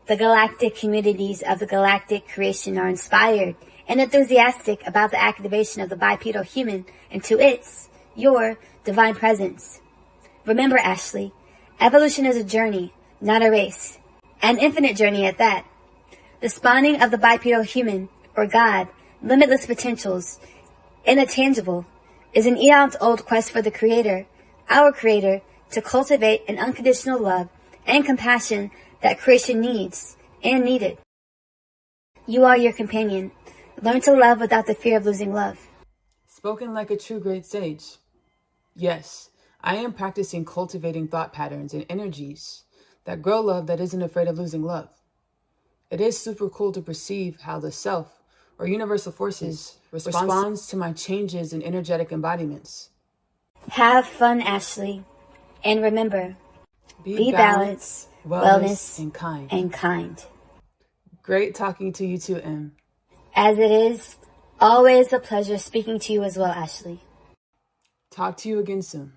the galactic communities of the galactic creation are inspired and enthusiastic about the activation of the bipedal human into your divine presence. Remember, Ashley, evolution is a journey, not a race. An infinite journey at that. The spawning of the bipedal human, or God, limitless potentials, in the tangible, is an eons-old quest for the Creator, our Creator, to cultivate an unconditional love and compassion that creation needs and needed. You are your companion. Learn to love without the fear of losing love. Spoken like a true great sage. Yes, I am practicing cultivating thought patterns and energies that grow love that isn't afraid of losing love. It is super cool to perceive how the self, or universal forces, responds to my changes in energetic embodiments. Have fun, Ashley. And remember, be balanced, wellness, and kind. Great talking to you too, Em. As it is always a pleasure speaking to you as well, Ashley. Talk to you again soon.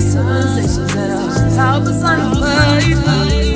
Civilizations that are power personified.